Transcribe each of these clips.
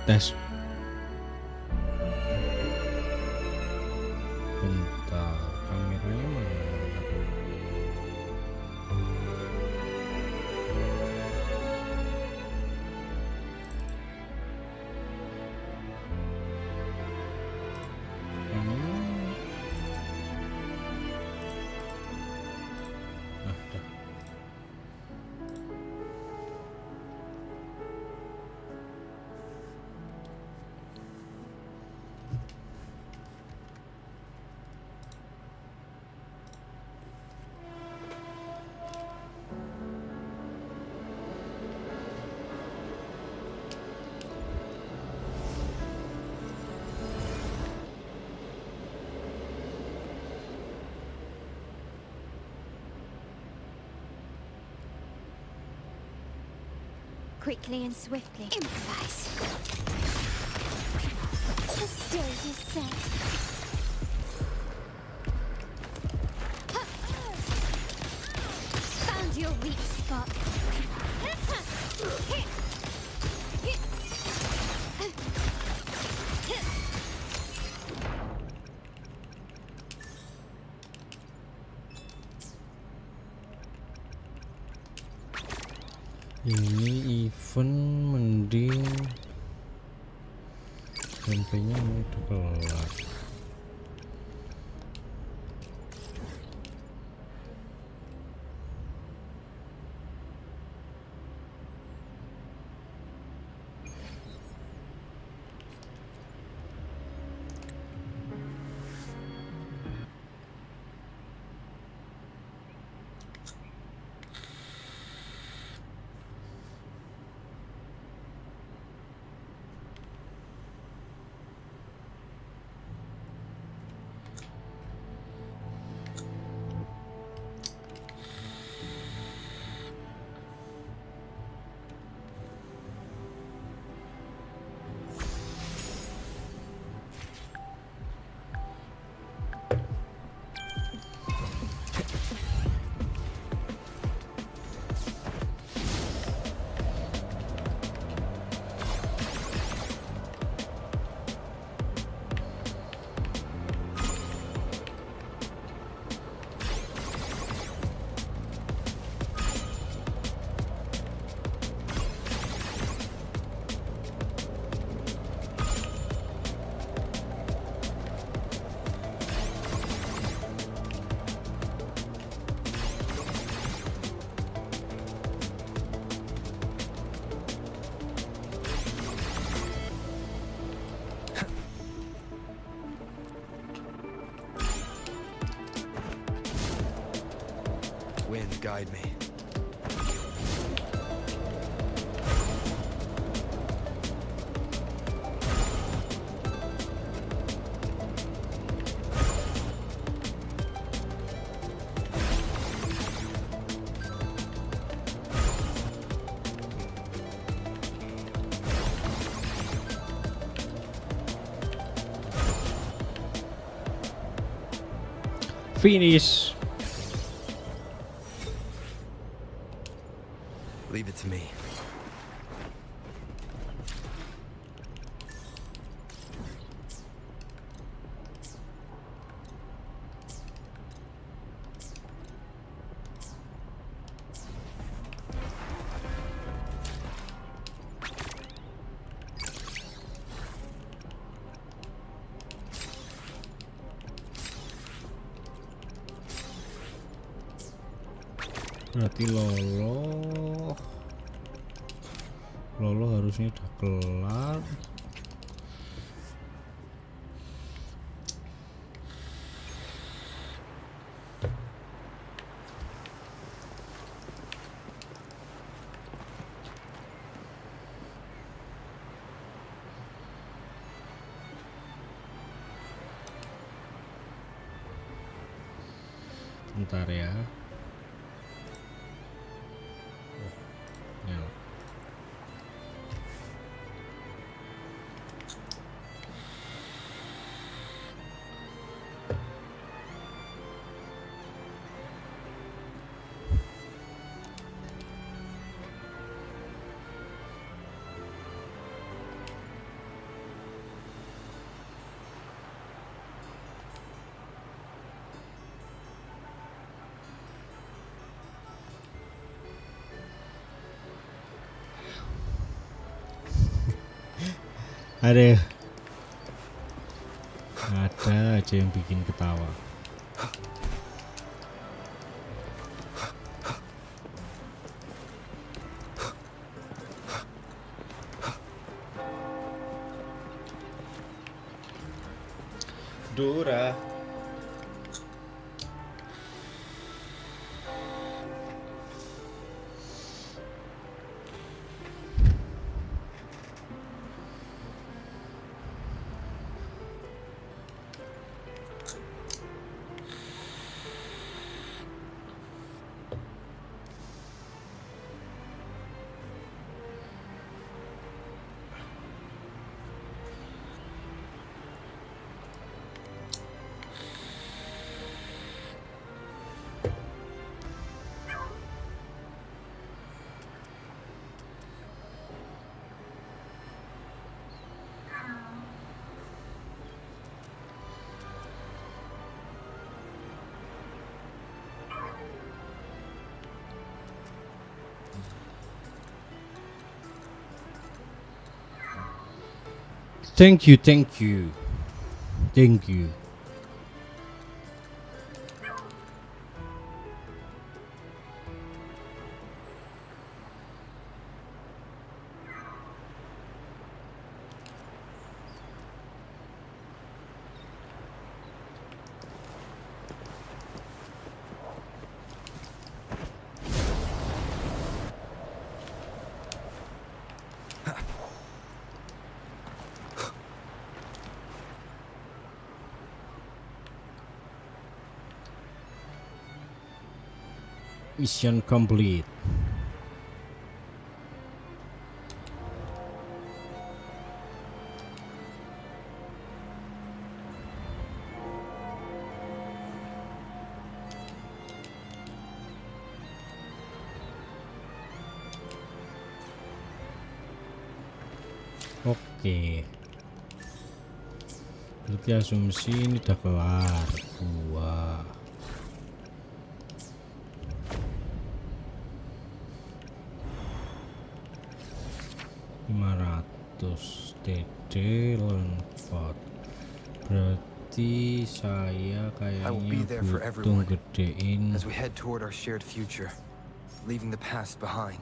tes. Bentar, kameranya mana? Quickly and swiftly. Improvise. The stage is set. Found your weak spot. Ini event mending gameplay-nya mau kelar. Wind guide me. Finish. Leave it to me. Berarti Lolo harusnya udah kelar. Bentar ya. Nyala. Ada aja yang bikin ketawa. Dora. Thank you. Mission complete. Oke. Berarti asumsi ini udah kelar. Wah. 500 TD lengkap. Berarti saya kayaknya butuh gedein as we head toward our shared future, leaving the past behind.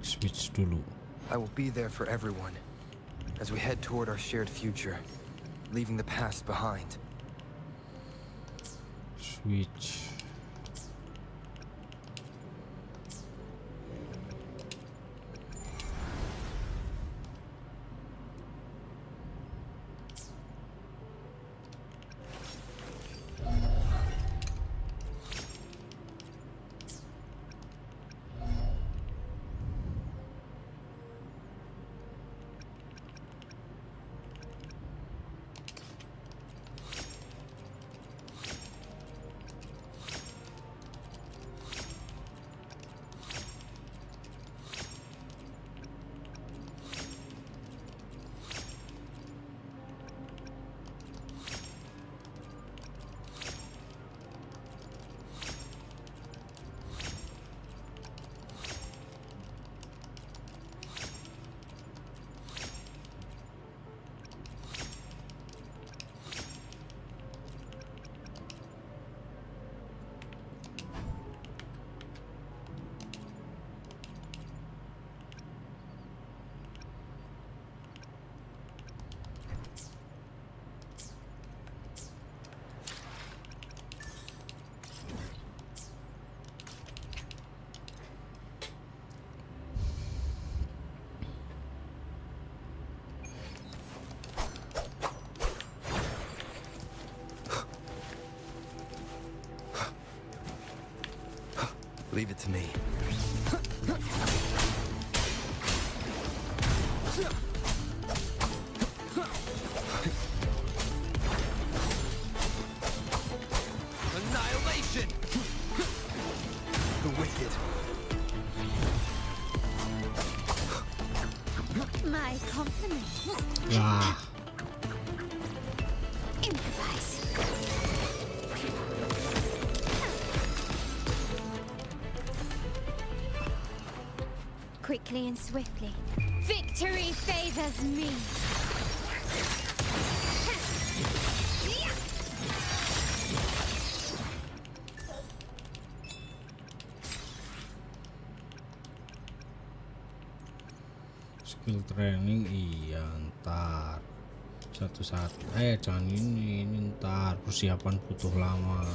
Switch dulu. I will be there for everyone as we head toward our shared future, leaving the past behind. Switch. Leave it to me. Annihilation! The wicked. My compliments. Wah. Improvise. quickly and swiftly. Victory favors me. Skill training iya ntar satu-satu. Jangan ini ntar persiapan butuh lama.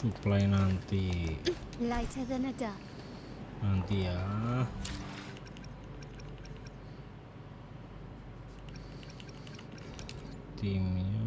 Supply nanti Lighter than a dove. nanti ya. Timnya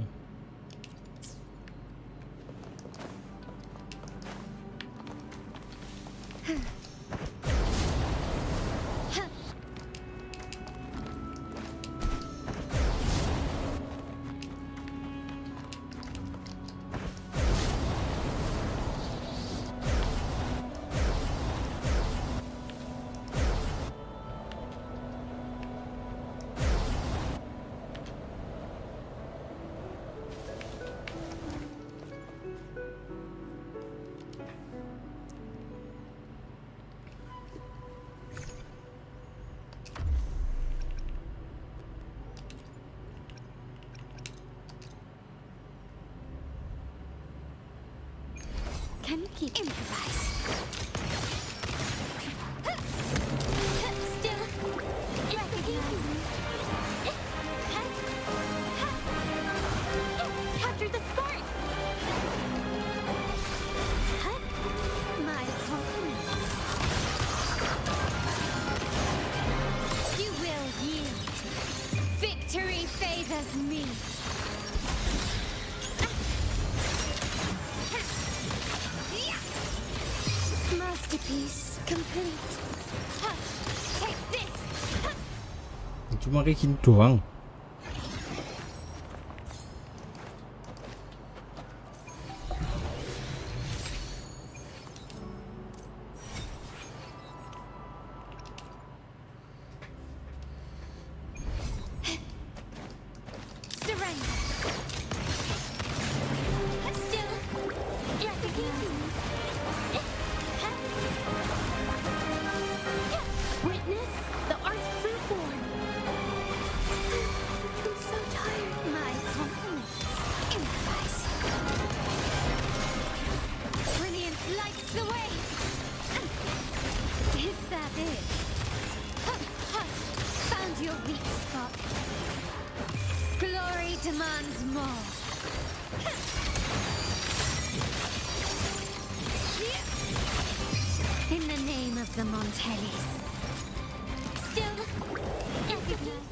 Can you keep improvise? Still recognize me. Capture the spark. My compliments. You will yield. Victory favors me. Masterpiece complete. Take this. cuma kayak gini doang. Surrender. Still recognize me. Witness the art's true form. I'm so tired. My compliments. Improvise. Brilliance lights the way. Is that it? Found your weak spot. Glory demands more. In the name of the Montellis. Still recognize.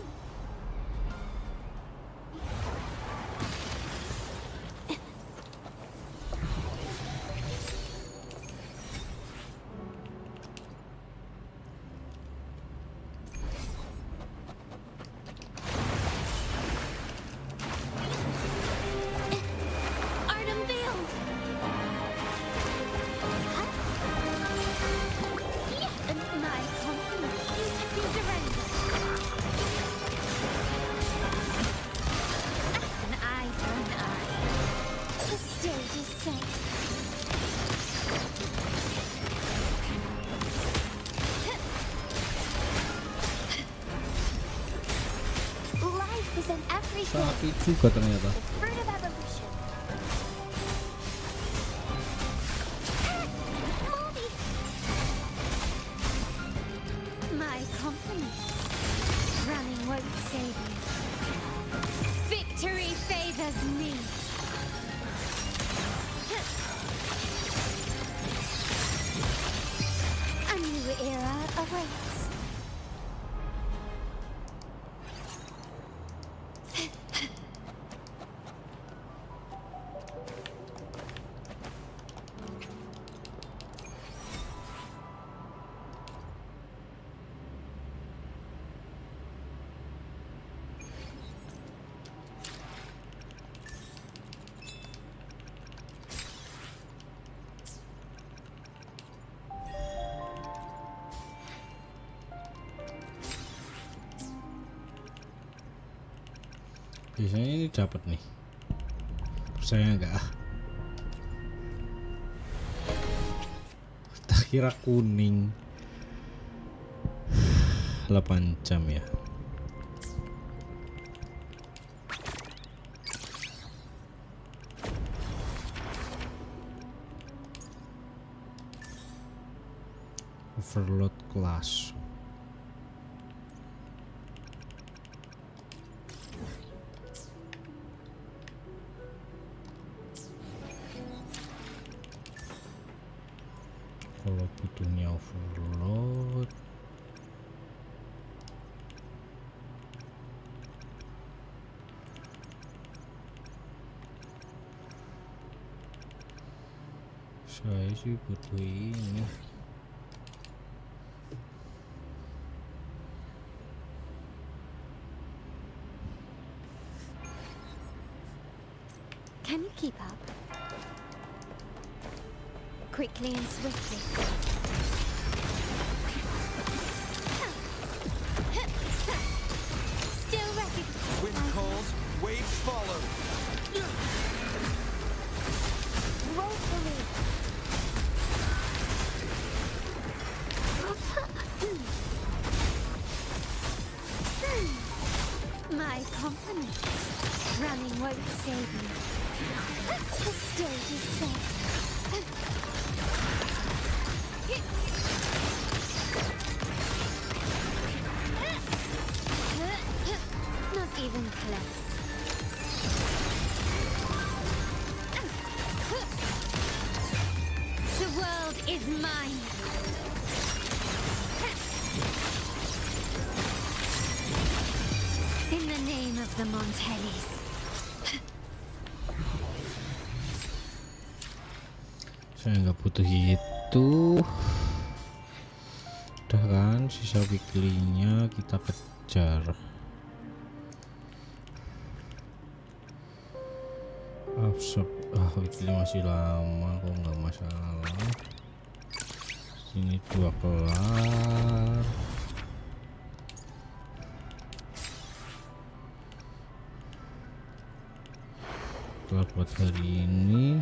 Art unveiled. My compliments. Surrender. An eye for an eye. The stage is set. Life is an everything. Sapi juga ternyata. The fruit of evolution. Moldy. My compliments. Running won't save you. Victory favors me. A new era awaits. Biasanya ini dapat nih. Percaya nggak? Tak kira kuning. 8 jam ya. Overload class. Kalau butuhnya overload, saya sih butuh ini. Can you keep up? Quickly and swiftly. Still recognized. Wind calls, waves follow. Woefully. My compliments. Running won't save me. The stage is set. Not even close. The world is mine. In the name of the Montellis. Saya nggak butuh itu. Udah kan, sisa weekly-nya kita kejar. Absorb, weekly masih lama kok, nggak masalah. Sini 2 kelar. Kelar buat hari ini.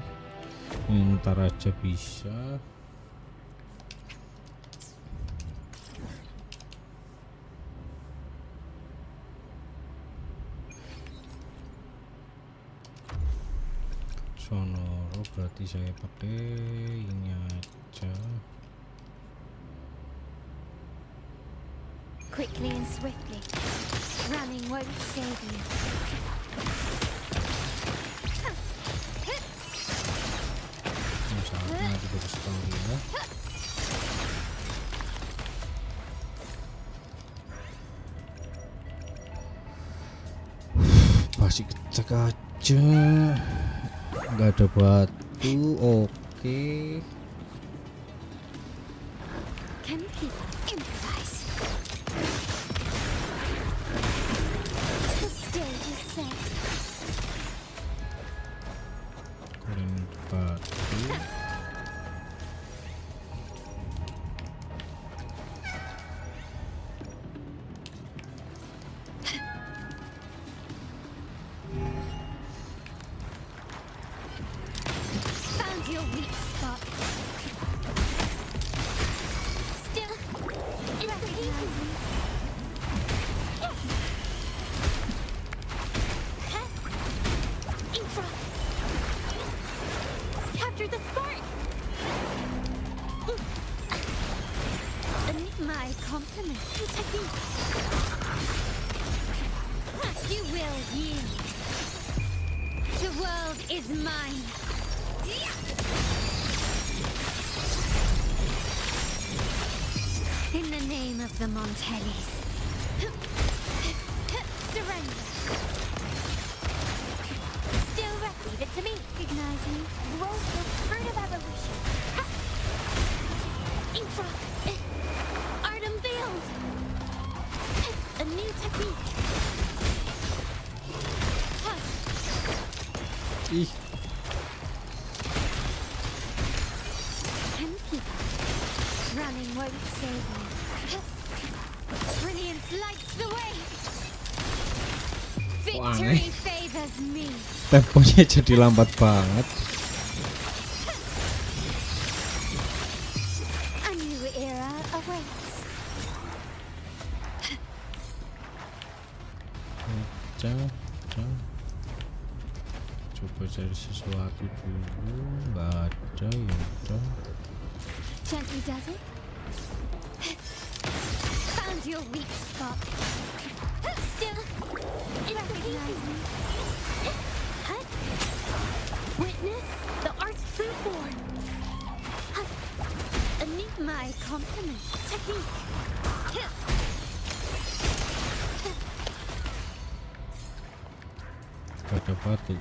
Ntar aja bisa. Sonoro berarti saya pakai ini aja. Quickly and swiftly. Running won't save me. Saatnya kita sekali ya. Masih kecek aja, nggak ada batu. Oke. Can keep improvise. The stage is set. Kurang batu. Found your weak spot. Still recognize me. Infra. Capture the spark. My compliment. You will yield. The world is mine. In the name of the Montellis. Surrender. Still leave it to me. Recognizing growth the fruit of evolution. Infra. Art unveiled. A new technique. Ih, Can keep up. Running won't save me. Brilliance lights the way. Victory me. Temponya jadi lambat banget. A new era awaits. Coba cari sesuatu dulu. Nggak ada, ya udah. Gently does it. Found your weak spot. Still recognize me. Witness the art's true form. Need my compliment. Technique. Gak ada batu.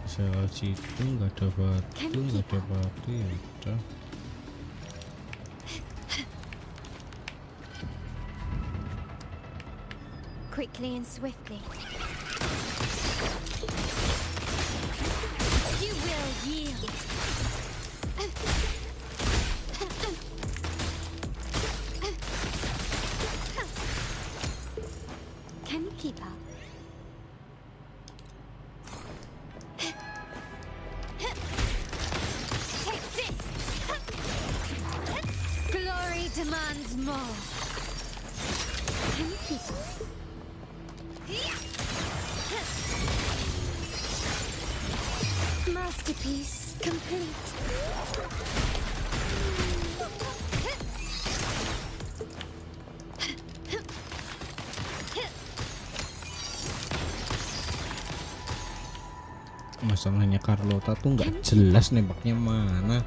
Saya situ nggak ada batu, ya udah. Quickly and swiftly. You will yield. Can you keep up? Take this. Glory demands more. Can you keep up? Masterpiece complete. Masalahnya Carlotta tuh nggak jelas nembaknya mana.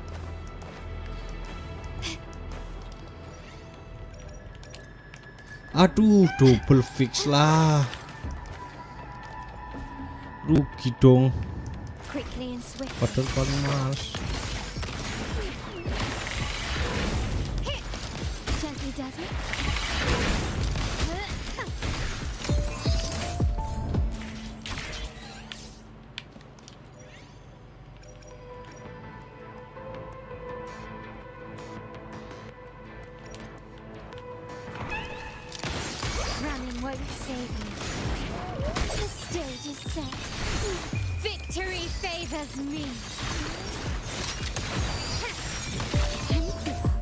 Aduh, double fix lah. Rugi dong. Padahal paling males. Running won't save me. The stage is set. Victory favors me. Can you keep up?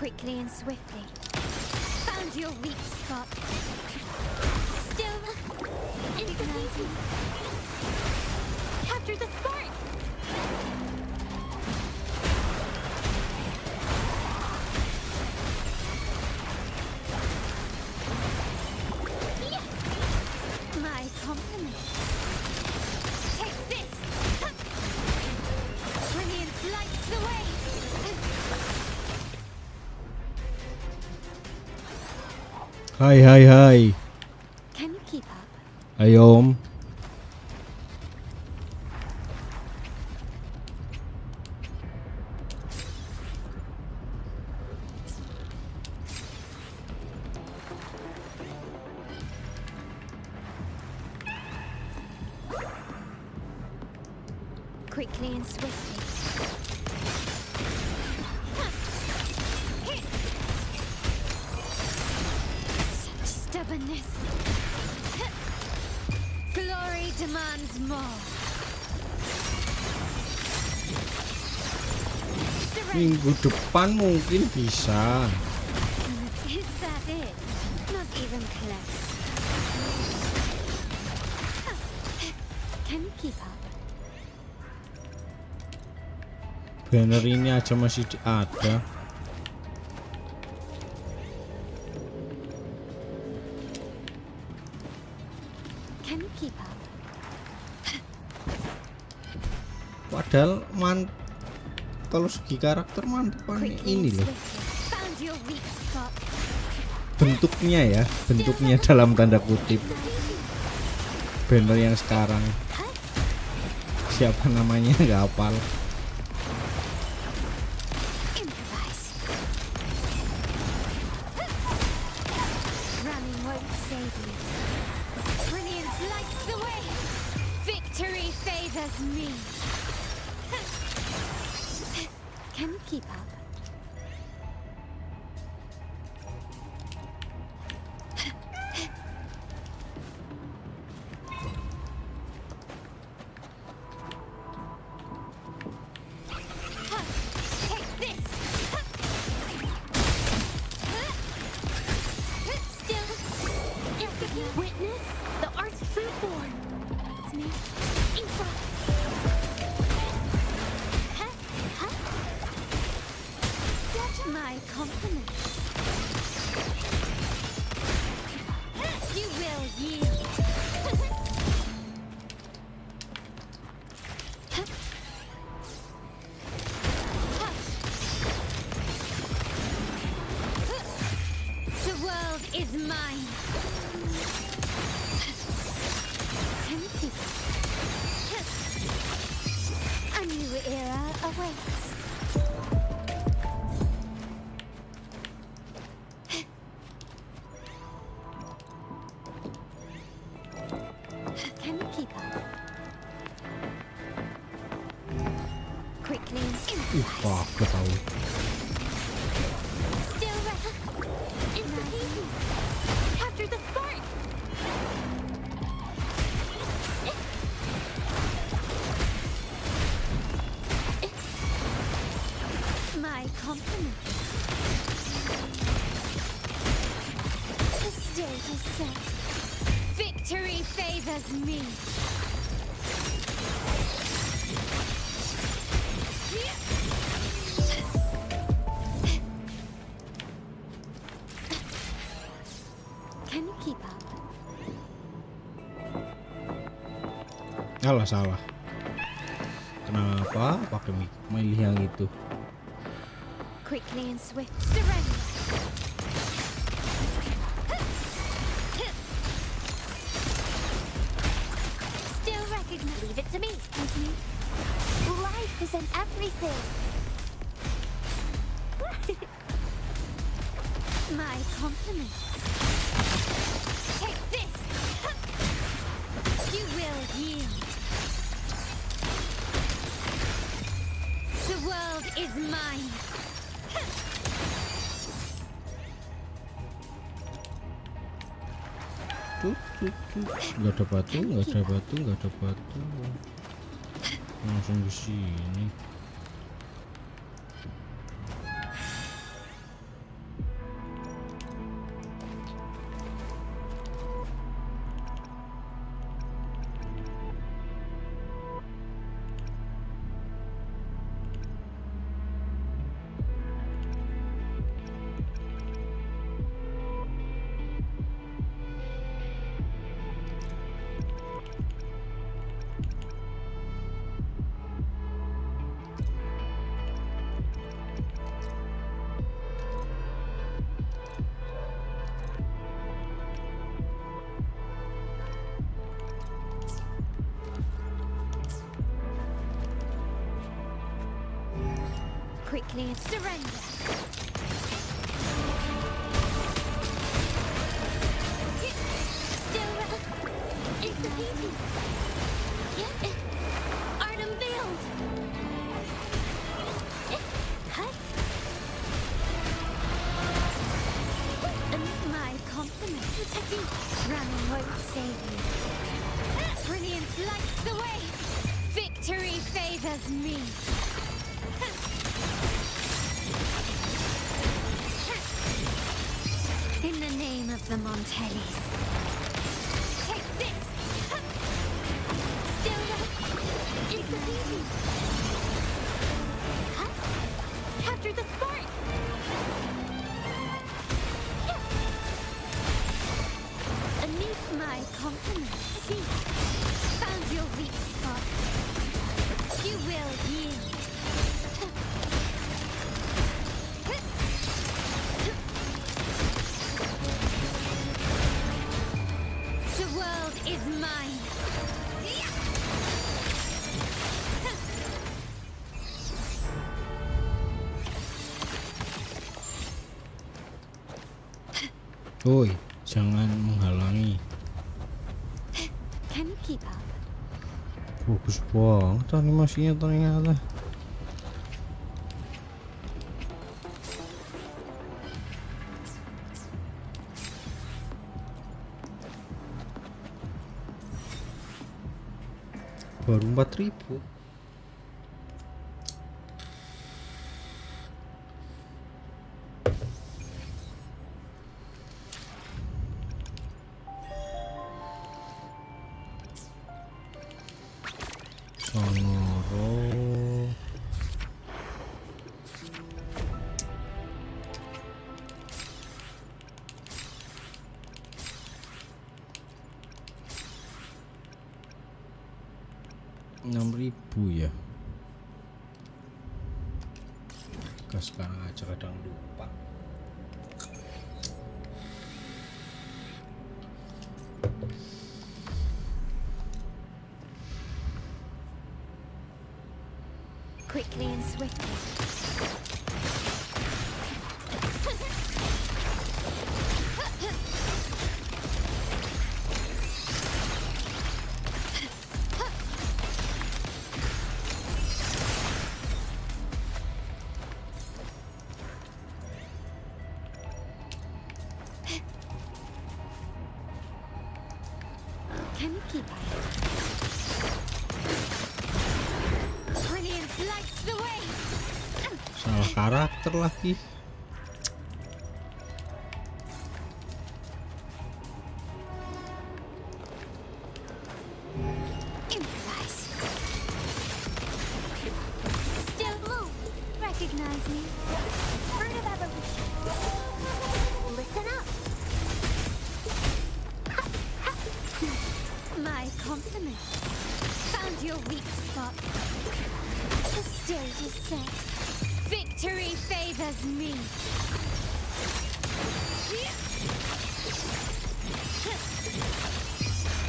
Quickly and swiftly. Found your weak spot. Still recognizing. Capture the spark. My compliment. Take this. Brilliance lights the way. Hai. Can you keep up? Ayo Om. Quickly and swiftly. Such stubbornness. Glory demands more. Minggu depan mungkin bisa. Is that it? Not even close. Can you keep up? Banner ini aja masih ada. Can you keep up? Padahal kalau segi karakter mantepannya ini loh. Found your weak spot. Bentuknya dalam tanda kutip. Banner yang sekarang. Siapa namanya nggak hafal. Improvise. Running won't save you. Brilliance lights the way. Victory favors me. Can you keep up? Take this. Still. Witness the art's true form. It's me. Infra. My compliments. You will yield. The world is mine. Can you keep it? A new era awaits. Can you keep up? Quickly and improvise. Wah, gue tahu. Still ready. Instantaneous. Capture the spark. My compliments. The stage is set. Victory favors me. Can you keep up? Alah, salah. Kenapa pakai milih yang itu? Quickly and swift. Surrender. Still recognize. Leave it to me. Life is in everything. My compliments. Take this. You will yield. The world is mine. Nggak ada batu, nggak ada batu, nggak ada batu. Langsung ke sini. Quickly and surrender. Still instantaneous. Art unveiled. My compliments. Running won't save you. Brilliance lights the way. Victory favors me. In the name of the Montellis. Take this! Still instantaneous. Capture the spark! Beneath my compliments. Found your weak spot. You will yield. The world is mine. Woi, jangan menghalangi. Can you keep up? Bagus banget animasinya ternyata. Baru 4.000. Sonoro. Rp6.000 ya. Sekarang aja kadang lupa. Quickly and swiftly. Can you keep up? Brilliance lights the way. Salah karakter lagi. Improvise. Still move. Recognize me. Fruit of evolution. Listen up. My compliment. Found your weak spot. The stage is set. Victory favors me.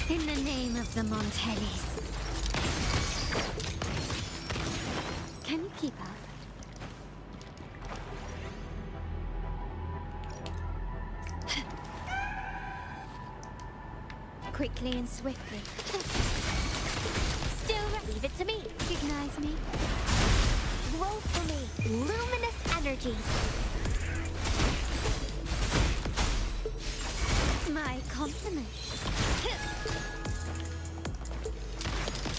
In the name of the Montellis. Can you keep up? Quickly and swiftly. Still, leave it to me. Recognize me. Roll for me. Luminous energy. My compliments.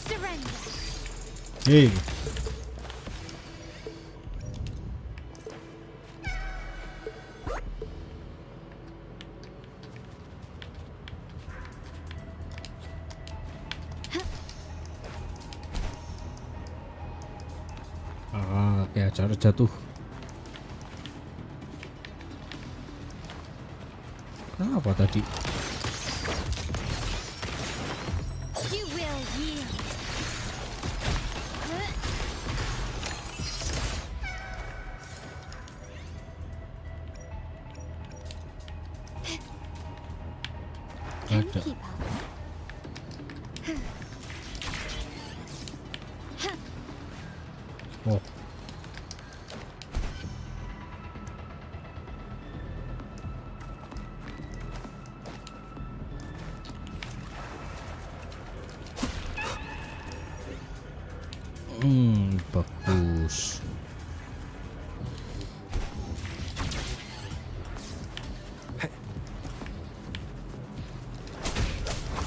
Surrender. Hei, kayak acara jatuh. Kenapa tadi? You will yield. Can you Ada. keep up? Oh, bagus.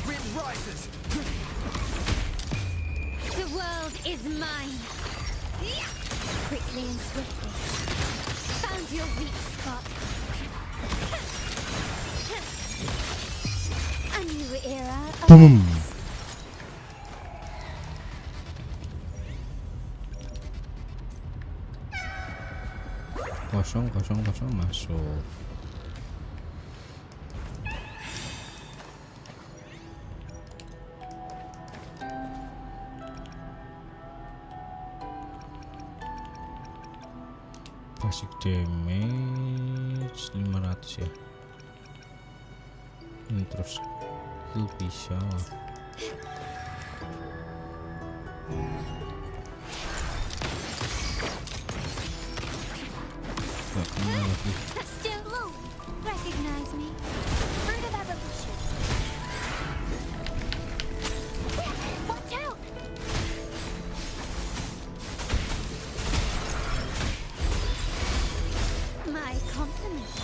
Wind rises. The world is mine. Quickly and swiftly. Found your weak spot. A new era Boom. awaits. Kosong masuk. Basic damage 500 ya. Terus skill bisa. Gak kena lagi. Still low. Recognize me. Fruit of evolution. Watch out! My compliments.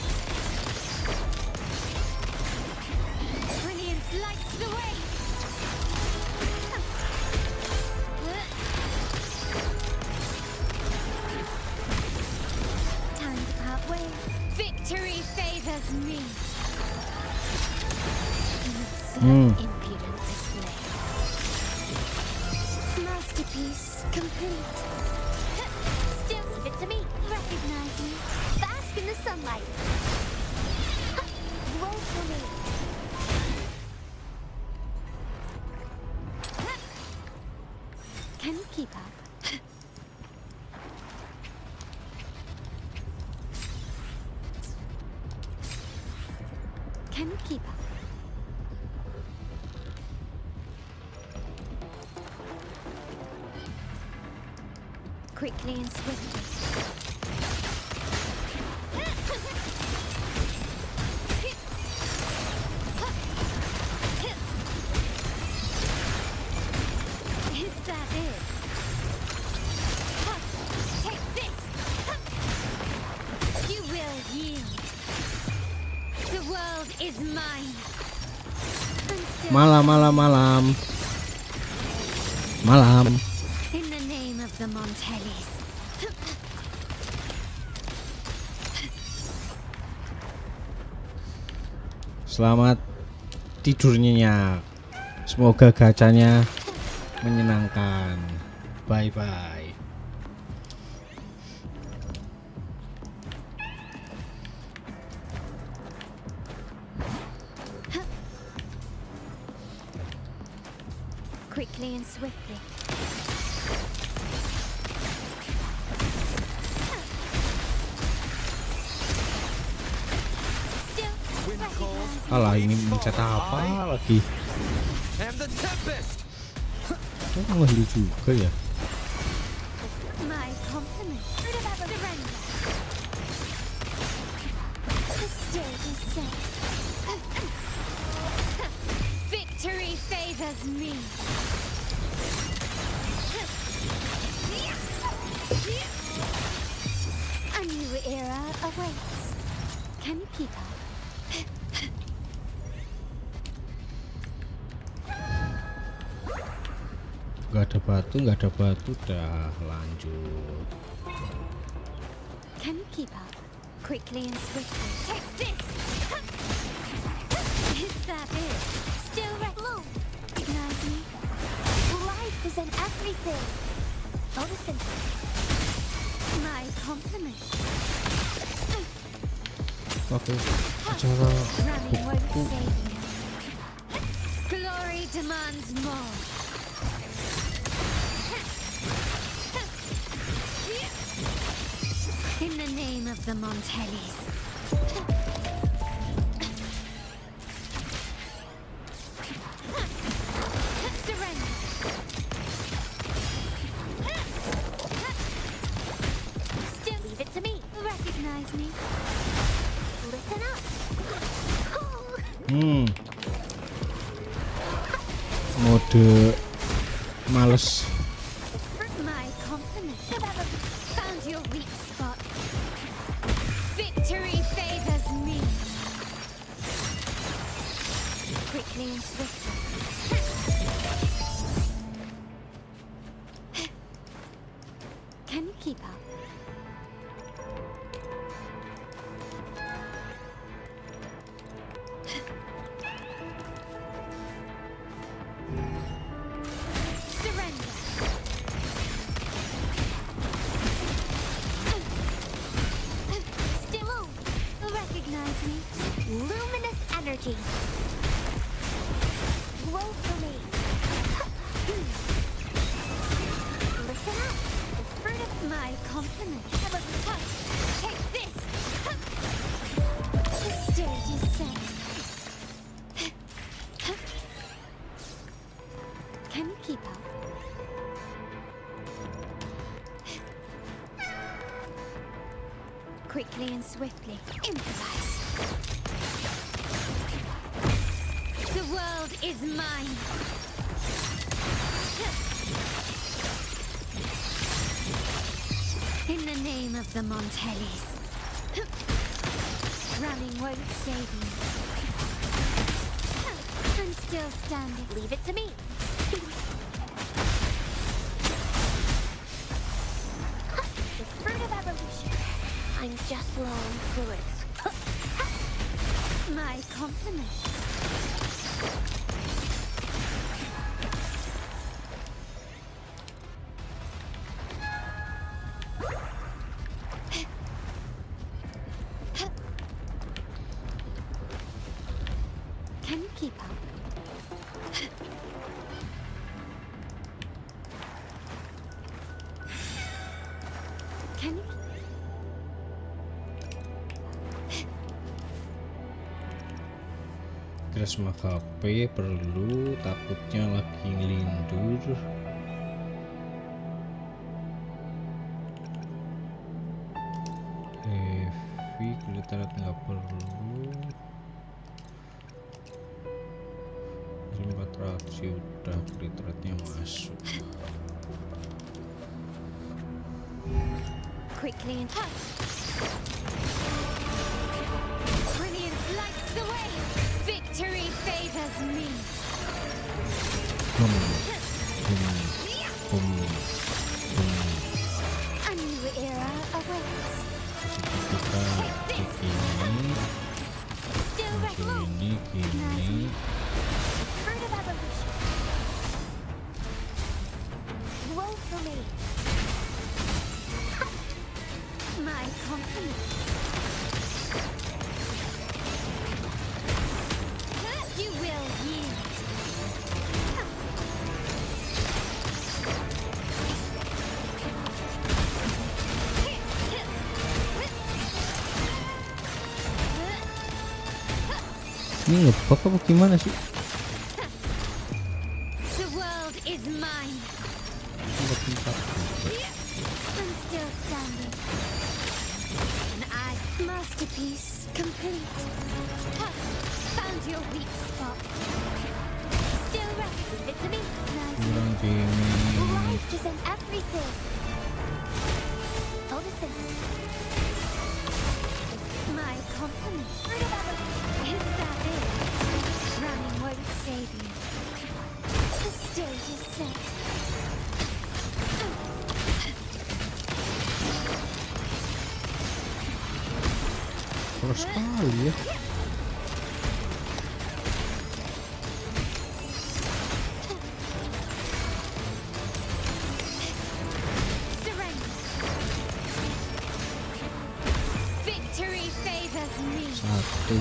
Brilliance lights the way. Time to part ways. Victory favors me. Impudent display. Masterpiece complete. Still leave it to me. Recognize me. Bask in the sunlight. Roll for me. Can you keep up? Can you keep up? Quickly and swiftly. Is that it? Take this! You will yield. The world is mine. Malam. In the name of the Montellis. Selamat tidur nyenyak. Semoga gacanya menyenangkan. Bye bye. Quickly and swiftly. Still recognize me. Alah, ini mencet apa lagi? And the tempest! Kok ngeheal juga ya? My compliments. Surrender. The stage is set. Victory favors me. A new era awaits. Can you keep up? Gak ada batu, dah lanjut. Can you keep up? Quickly and swiftly. Take this! Is that it? Still low. Recognize me? Life is in everything. Photosynthesis. My compliments. Oke, cara Running won't buku. save you. Glory demands more. In the name of the Montellis. Surrender. Still leave it to me. Recognize me. Listen up. Mode males. My compliments. Found your weak spot. Victory favors me. Quickly and swiftly. Can you keep up? Surrender. Still on. Recognize me. Luminous energy. Grow for me. Listen up. The fruit of my compliment. stage is set. Can you keep up? Quickly and swiftly, improvise. The world is mine. In the name of the Montellis. Running won't save me. I'm still standing. Leave it to me. The fruit of evolution. I'm just long through it. My compliments. Can you keep up? Can you? Krisma HP perlu, takutnya lagi ngelindur. Heavy glitter nggak perlu. 400 udah, glitternya masuk. Quickly and touch. Brilliance lights the way. Victory favors me. A new era awaits. Kita klik ini, Still masuk ini, gini. Fruit of evolution. Woe for me. My compliments. You will yield. Ini ngebug apa gimana sih? The world is mine. Nggak tempat. I'm still standing. And I, masterpiece complete. Found your weak spot. Still ready. Leave it to me. Nice. Kurang gini. Life isn't everything. All the things. My compliments. Is that it? Running won't save you. The stage is set. Terus sekali ya. Surrender. Victory favors me. 1, 2,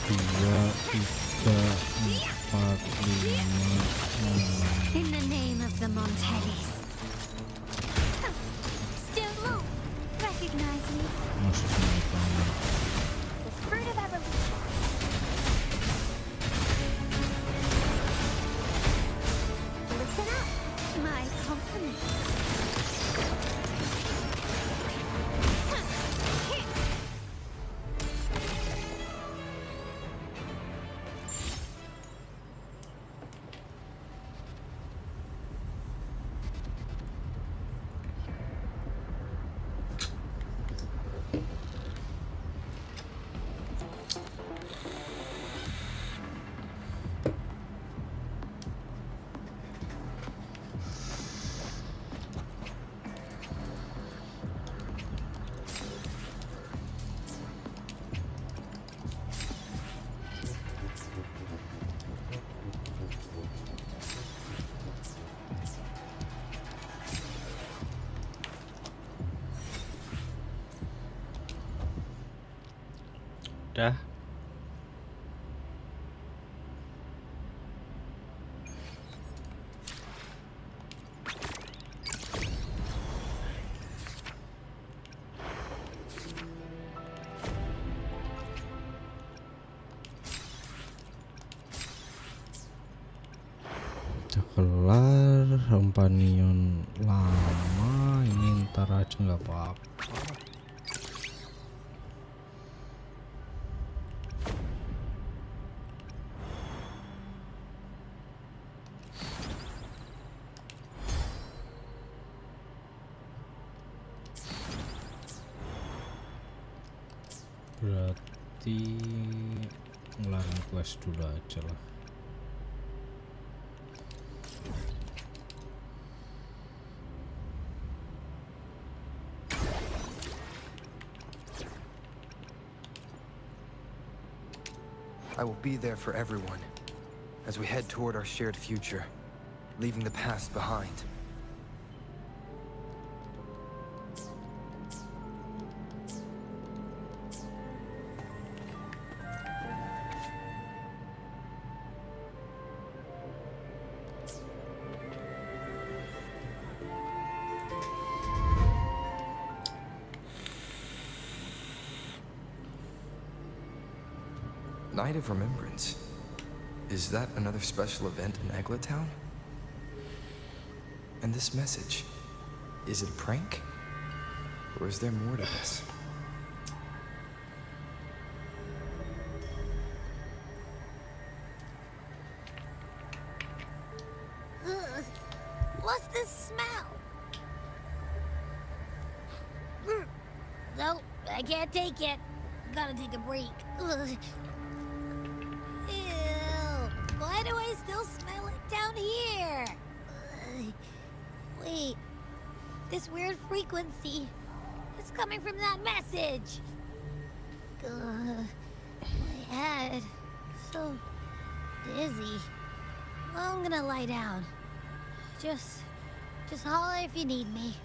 3, 4, 5, 6. In the name of the Montellis. Still move. Recognize me. Masuk sini kanan. The fruit of evolution. Listen up. My compliments. Dah. kelar. Companion lama ini ntar aja nggak apa-apa. Berarti ngelarin quest dulu aja lah. I will be there for everyone as we head toward our shared future, leaving the past behind. Night of Remembrance. Is that another special event in Eglatown? And this message, is it a prank? Or is there more to this? What's this smell? Nope, I can't take it. Gotta take a break. Ugh. Ew, why do I still smell it down here? Wait, this weird frequency is coming from that message. My head, so dizzy. I'm gonna lie down. Just holler if you need me.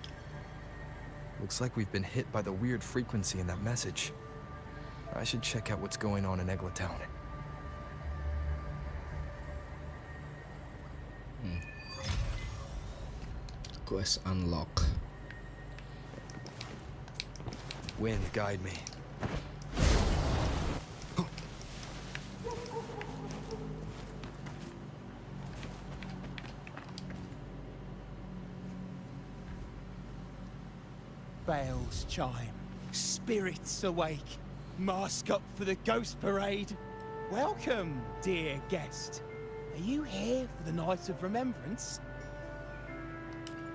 Looks like we've been hit by the weird frequency in that message. I should check out what's going on in Eglatown. Quest unlock. Wind, guide me. Bells chime, spirits awake, mask up for the ghost parade. Welcome, dear guest. Are you here for the Night of Remembrance?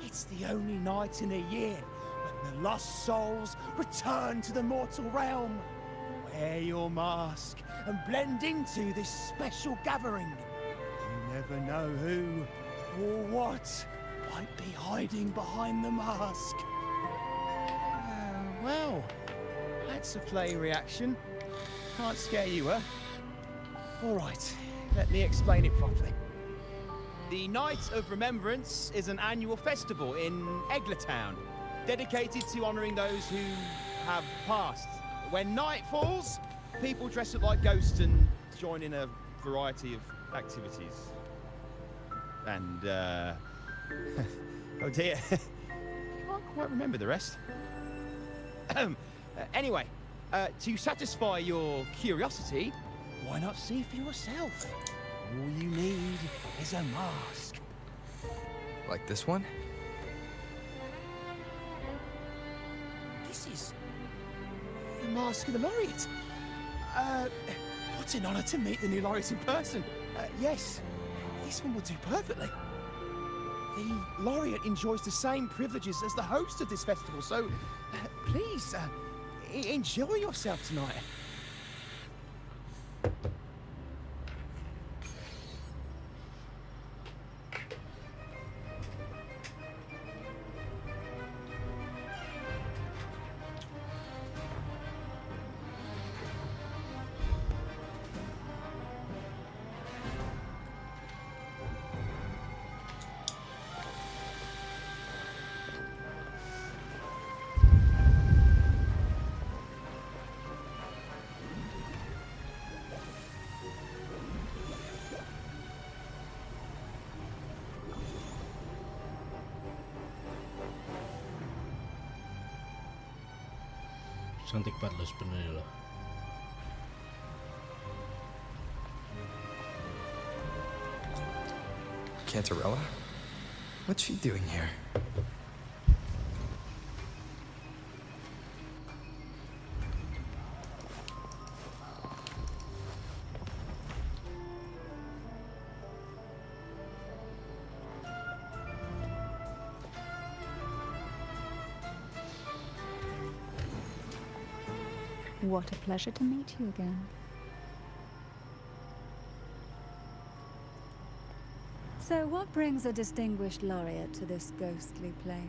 It's the only night in a year when the lost souls return to the mortal realm. Wear your mask and blend into this special gathering. You never know who or what might be hiding behind the mask. Well, that's a play reaction. Can't scare you, huh? All right, let me explain it properly. The Night of Remembrance is an annual festival in Eglatown, dedicated to honouring those who have passed. When night falls, people dress up like ghosts and join in a variety of activities. And, oh dear, I can't quite remember the rest. Anyway, to satisfy your curiosity, why not see for yourself? All you need is a mask. Like this one? This is the mask of the laureate. What an honour to meet the new laureate in person. Yes, this one will do perfectly. The laureate enjoys the same privileges as the host of this festival, so please, enjoy yourself tonight. Cantik banget loh sebenarnya loh. Cantarella? What's she doing here? What a pleasure to meet you again. So what brings a distinguished laureate to this ghostly place?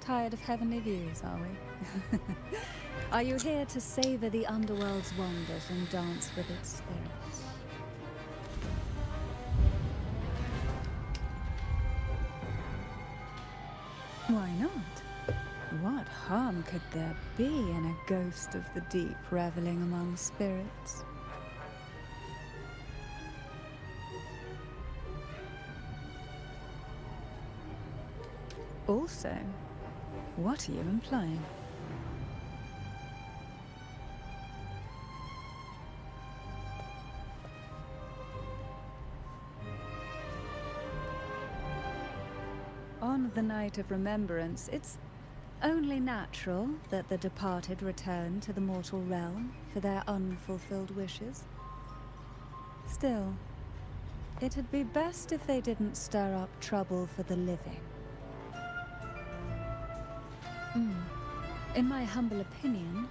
Tired of heavenly views, are we? Are you here to savor the underworld's wonders and dance with its spirits? Why not? What harm could there be in a ghost of the deep reveling among spirits? Also, what are you implying? On the night of remembrance, it's only natural that the departed return to the mortal realm for their unfulfilled wishes. Still, it'd be best if they didn't stir up trouble for the living. In my humble opinion,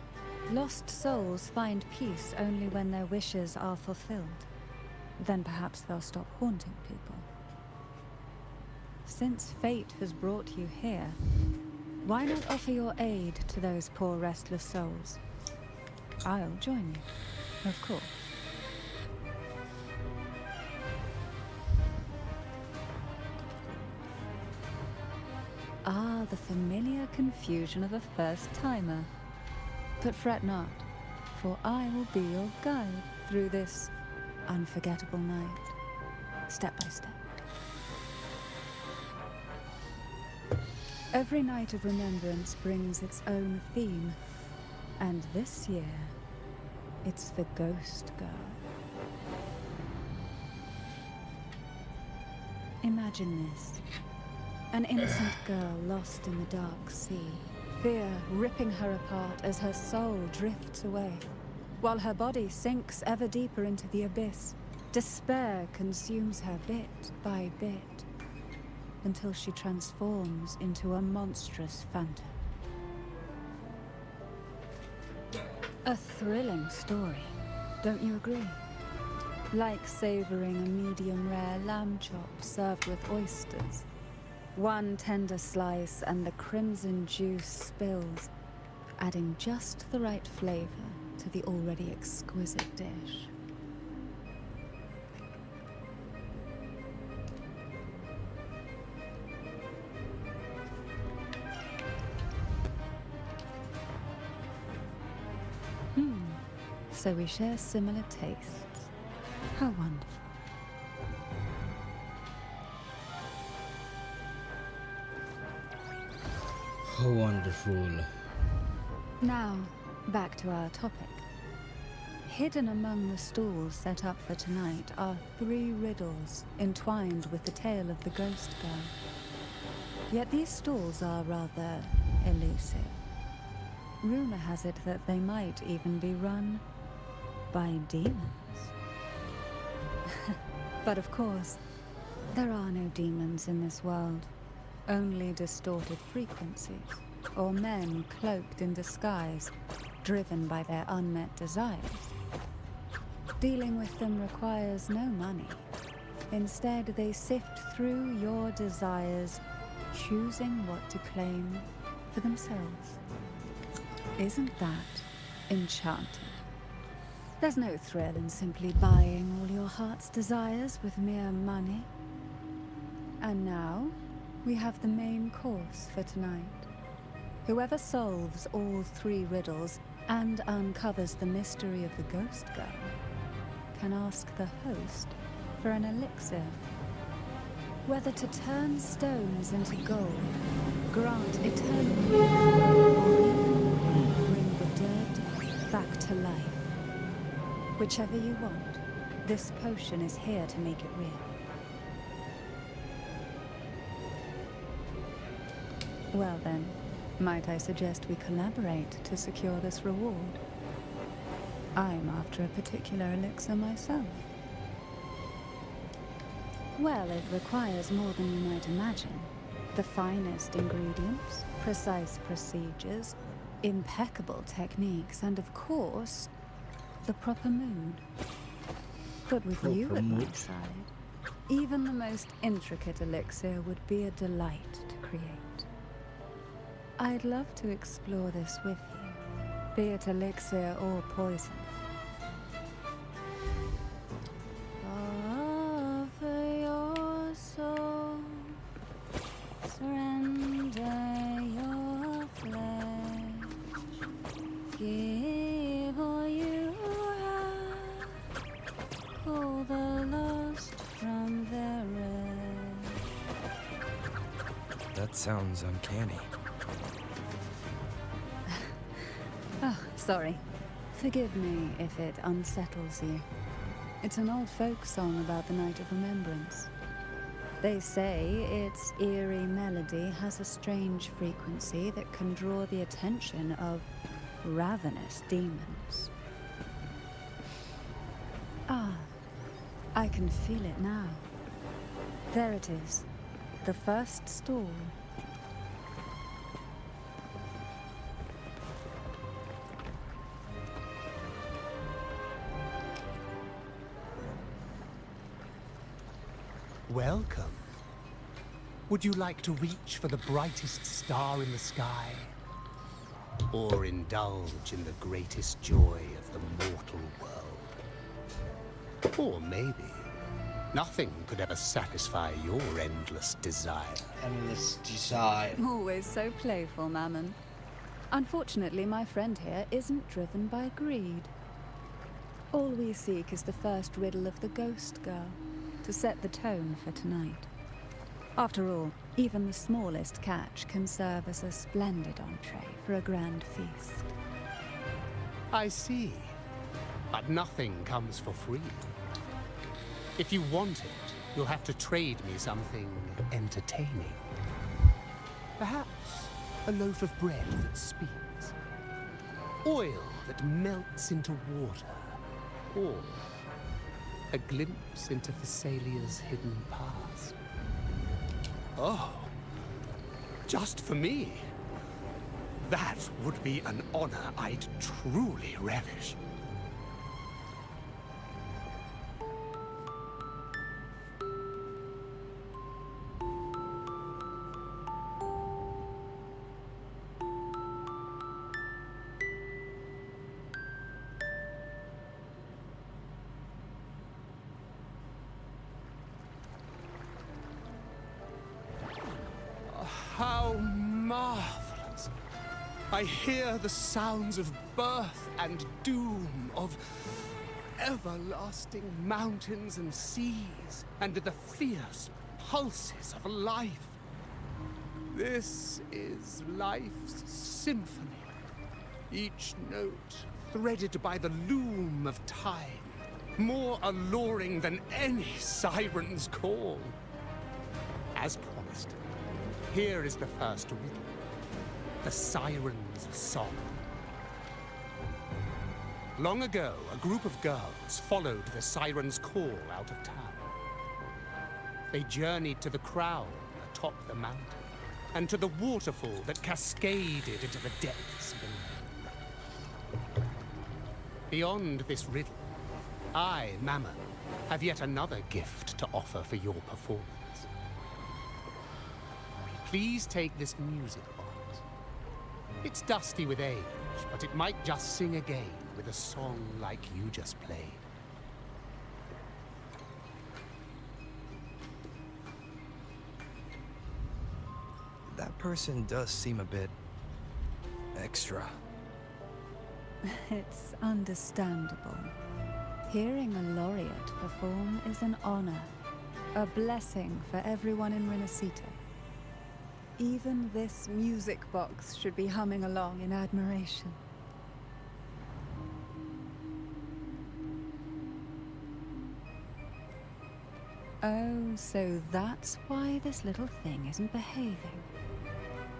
lost souls find peace only when their wishes are fulfilled. Then perhaps they'll stop haunting people. Since fate has brought you here, why not offer your aid to those poor restless souls? I'll join you, of course. Ah, the familiar confusion of a first-timer. But fret not, for I will be your guide through this unforgettable night, step by step. Every night of remembrance brings its own theme, and this year, it's the Ghost Girl. Imagine this. An innocent girl lost in the dark sea, fear ripping her apart as her soul drifts away, while her body sinks ever deeper into the abyss. Despair consumes her bit by bit, until she transforms into a monstrous phantom. A thrilling story, don't you agree? Like savoring a medium-rare lamb chop served with oysters. One tender slice and the crimson juice spills, adding just the right flavor to the already exquisite dish. So we share similar tastes. How wonderful. How wonderful. Now, back to our topic. Hidden among the stalls set up for tonight are 3 riddles entwined with the tale of the Ghost Girl. Yet these stalls are rather elusive. Rumor has it that they might even be run by demons. But of course, there are no demons in this world. Only distorted frequencies, or men cloaked in disguise, driven by their unmet desires. Dealing with them requires no money. Instead, they sift through your desires, choosing what to claim for themselves. Isn't that enchanting? There's no thrill in simply buying all your heart's desires with mere money. And now, we have the main course for tonight. Whoever solves all 3 riddles and uncovers the mystery of the Ghost Girl can ask the host for an elixir. Whether to turn stones into gold, grant eternal youth, or even bring the dead back to life. Whichever you want, this potion is here to make it real. Well then, might I suggest we collaborate to secure this reward? I'm after a particular elixir myself. Well, it requires more than you might imagine. The finest ingredients, precise procedures, impeccable techniques, and of course, the proper mood. But with you Proper at my mood. side, even the most intricate elixir would be a delight to create. I'd love to explore this with you, be it elixir or poison. Offer your soul, surrender your flesh, give all you have, call the lost from their rest. That sounds uncanny. Oh, sorry. Forgive me if it unsettles you. It's an old folk song about the Night of Remembrance. They say its eerie melody has a strange frequency that can draw the attention of ravenous demons. Ah, I can feel it now. There it is, the first stall. Welcome. Would you like to reach for the brightest star in the sky? Or indulge in the greatest joy of the mortal world? Or maybe nothing could ever satisfy your endless desire. Endless desire. Always so playful, Mammon. Unfortunately, my friend here isn't driven by greed. All we seek is the first riddle of the ghost girl, to set the tone for tonight. After all, even the smallest catch can serve as a splendid entree for a grand feast. I see. But nothing comes for free. If you want it, you'll have to trade me something entertaining. Perhaps a loaf of bread that speaks. Oil that melts into water. Or a glimpse into Thessalia's hidden past. Oh, just for me. That would be an honor I'd truly relish. How marvelous! I hear the sounds of birth and doom, of everlasting mountains and seas, and the fierce pulses of life. This is life's symphony, each note threaded by the loom of time, more alluring than any siren's call. As promised, here is the first riddle, the siren's song. Long ago, a group of girls followed the siren's call out of town. They journeyed to the crown atop the mountain, and to the waterfall that cascaded into the depths below. Beyond this riddle, I, Mammon, have yet another gift to offer for your performance. Please take this music box. It's dusty with age, but it might just sing again with a song like you just played. That person does seem a bit extra. It's understandable. Hearing a laureate perform is an honor, a blessing for everyone in Rinascita. Even this music box should be humming along in admiration. Oh, so that's why this little thing isn't behaving.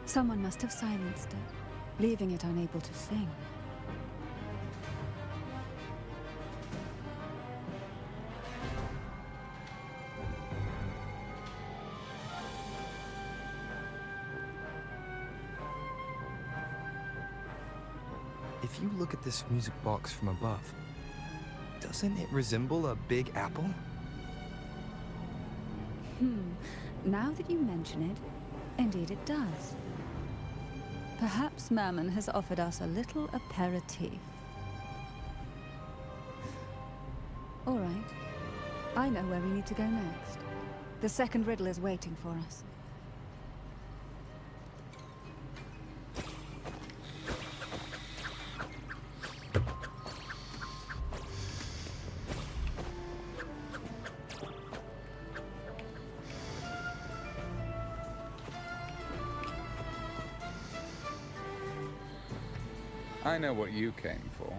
Someone must have silenced it, leaving it unable to sing. If you look at this music box from above, doesn't it resemble a big apple? Now that you mention it, indeed it does. Perhaps Mammon has offered us a little aperitif. All right. I know where we need to go next. The second riddle is waiting for us. I know what you came for.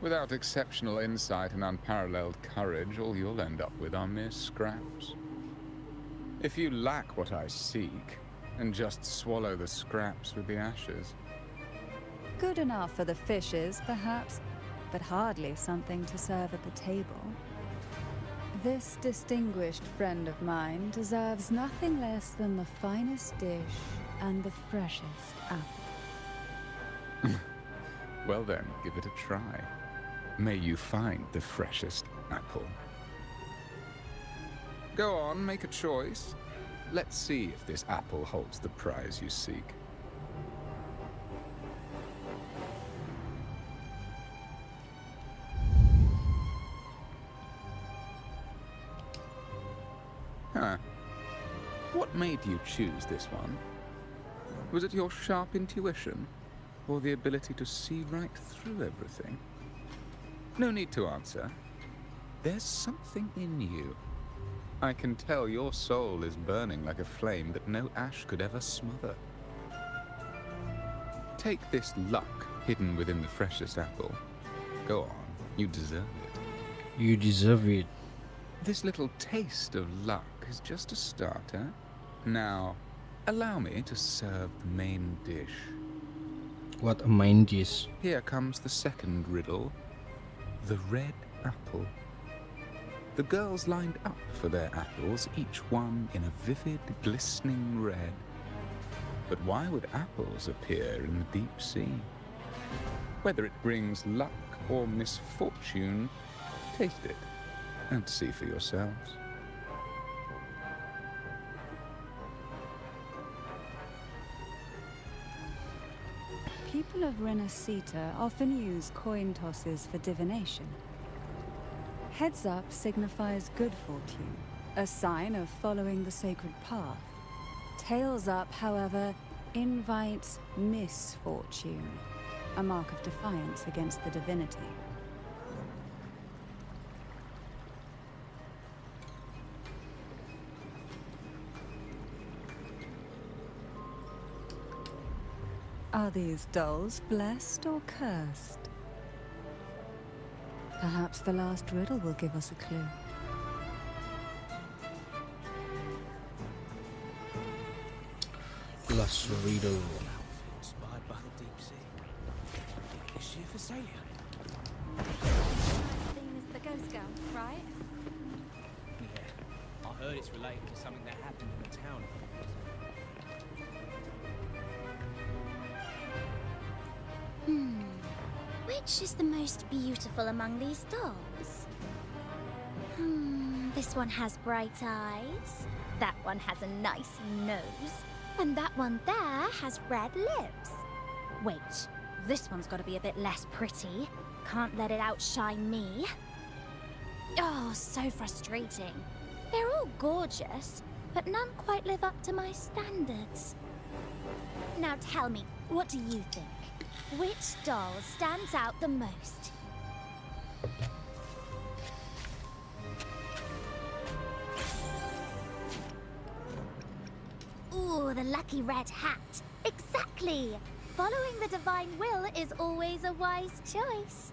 Without exceptional insight and unparalleled courage, all you'll end up with are mere scraps. If you lack what I seek, and just swallow the scraps with the ashes. Good enough for the fishes, perhaps, but hardly something to serve at the table. This distinguished friend of mine deserves nothing less than the finest dish and the freshest apple. Well then, give it a try. May you find the freshest apple. Go on, make a choice. Let's see if this apple holds the prize you seek. Huh. What made you choose this one? Was it your sharp intuition, or the ability to see right through everything? No need to answer. There's something in you. I can tell your soul is burning like a flame that no ash could ever smother. Take this luck hidden within the freshest apple. Go on, you deserve it. You deserve it. This little taste of luck is just a starter. Now, allow me to serve the main dish. What a mind dish. Here comes the second riddle. The red apple. The girls lined up for their apples, each one in a vivid, glistening red. But why would apples appear in the deep sea? Whether it brings luck or misfortune, taste it and see for yourselves. People of Rinascita often use coin tosses for divination. Heads up signifies good fortune, a sign of following the sacred path. Tails up, however, invites misfortune, a mark of defiance against the divinity. Are these dolls blessed or cursed? Perhaps the last riddle will give us a clue. Last riddle. Inspired by the deep sea. Is she a Thessalia? Theme is the ghost girl, right? Yeah. I heard it's related to something that happened in the town. Which is the most beautiful among these dolls? This one has bright eyes. That one has a nice nose. And that one there has red lips. Wait, this one's got to be a bit less pretty. Can't let it outshine me. Oh, so frustrating. They're all gorgeous, but none quite live up to my standards. Now tell me, what do you think? Which doll stands out the most? Ooh, the lucky red hat. Exactly. Following the divine will is always a wise choice.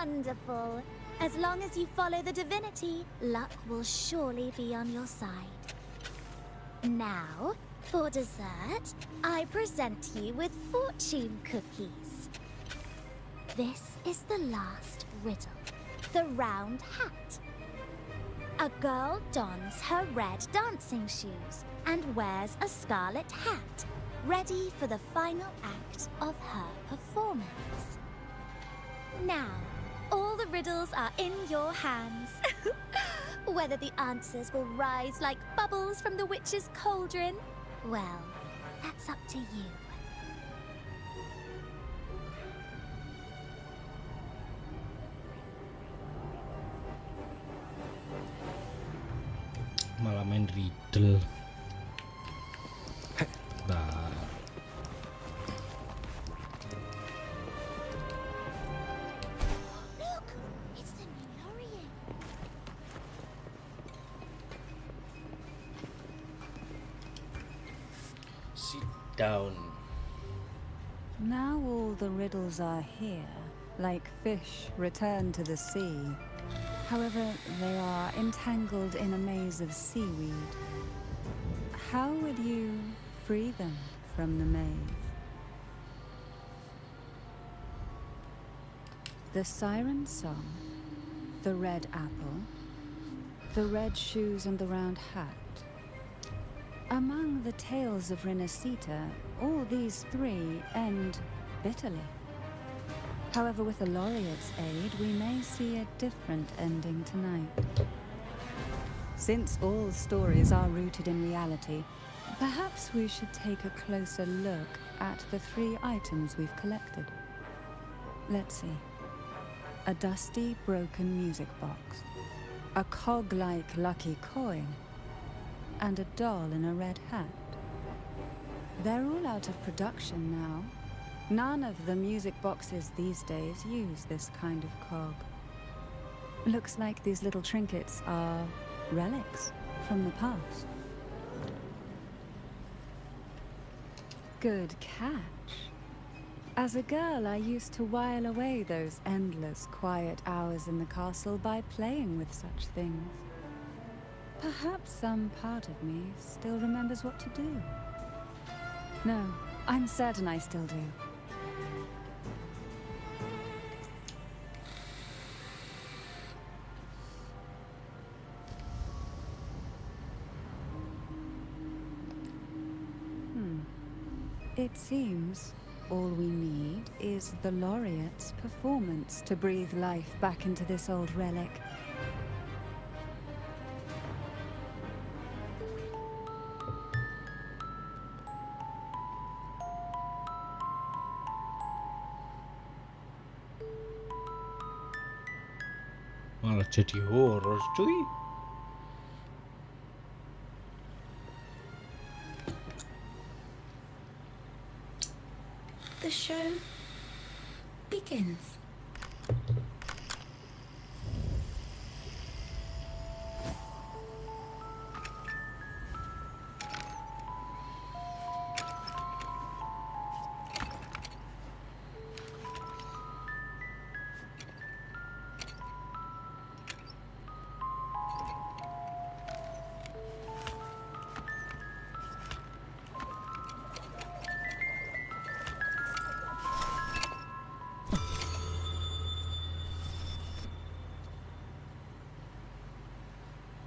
Wonderful. As long as you follow the divinity, luck will surely be on your side. Now, for dessert, I present you with fortune cookies. This is the last riddle, the round hat. A girl dons her red dancing shoes and wears a scarlet hat, ready for the final act of her performance. Now, all the riddles are in your hands. Whether the answers will rise like bubbles from the witch's cauldron, well, that's up to you. Malah main riddle. Nah. Look, it's the new Lorien. Sit down. Now all the riddles are here, like fish returned to the sea. However, they are entangled in a maze of seaweed. How would you free them from the maze? The siren song, the red apple, the red shoes and the round hat. Among the tales of Rinascita, all these three end bitterly. However, with the laureate's aid, we may see a different ending tonight. Since all stories are rooted in reality, perhaps we should take a closer look at the three items we've collected. Let's see. A dusty, broken music box, a cog-like lucky coin, and a doll in a red hat. They're all out of production now. None of the music boxes these days use this kind of cog. Looks like these little trinkets are relics from the past. Good catch. As a girl, I used to while away those endless, quiet hours in the castle by playing with such things. Perhaps some part of me still remembers what to do. No, I'm certain I still do. It seems all we need is the laureate's performance to breathe life back into this old relic. Malah jadi horor, cuy. The show begins.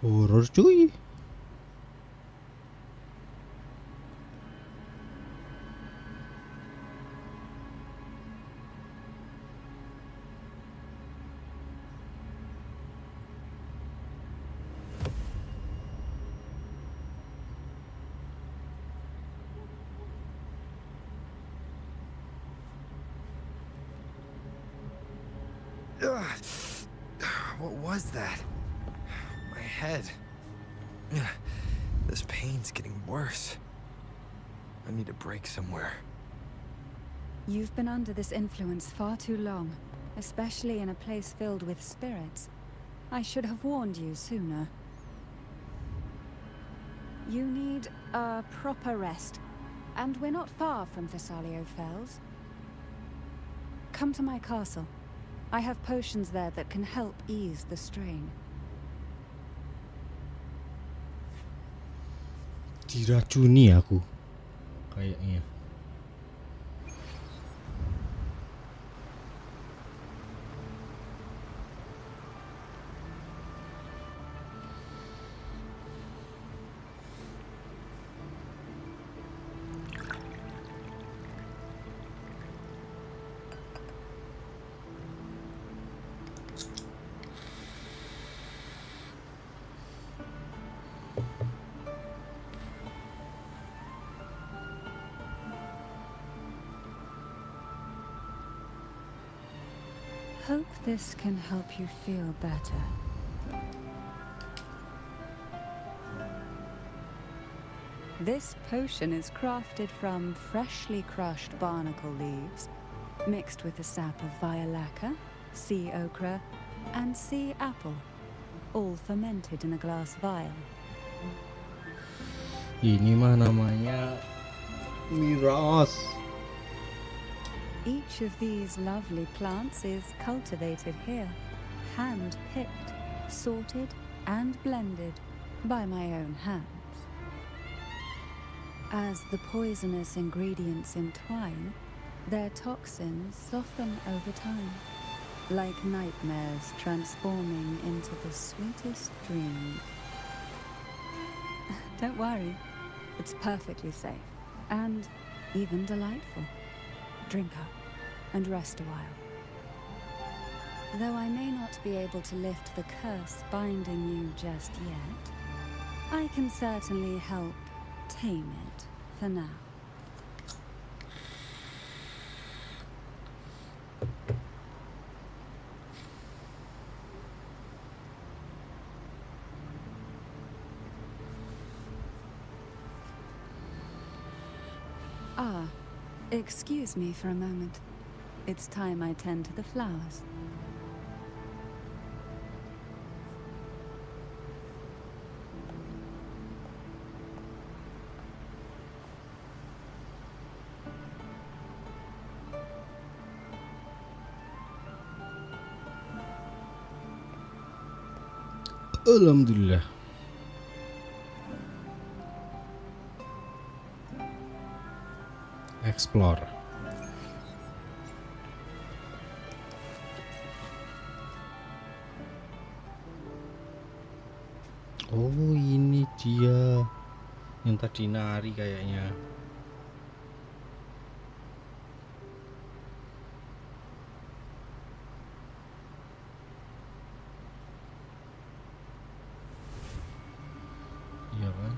Horor, cuy. Ugh. What was that? My head. Ugh. This pain's getting worse. I need a break somewhere. You've been under this influence far too long, especially in a place filled with spirits. I should have warned you sooner. You need a proper rest, and we're not far from Thessalio Fells. Come to my castle. I have potions there that can help ease the strain. Diracuni aku kayaknya. Hope this can help you feel better. This potion is crafted from freshly crushed barnacle leaves, mixed with the sap of violaca, sea okra, and sea apple, all fermented in a glass vial. Ini mah namanya miras. Each of these lovely plants is cultivated here, hand-picked, sorted, and blended by my own hands. As the poisonous ingredients entwine, their toxins soften over time, like nightmares transforming into the sweetest dreams. Don't worry, it's perfectly safe and even delightful. Drink up and rest a while. Though I may not be able to lift the curse binding you just yet, I can certainly help tame it for now. Ah, excuse me for a moment. It's time I tend to the flowers. Alhamdulillah. Explore. Oh, ini dia yang tadi nari kayaknya. Iya kan?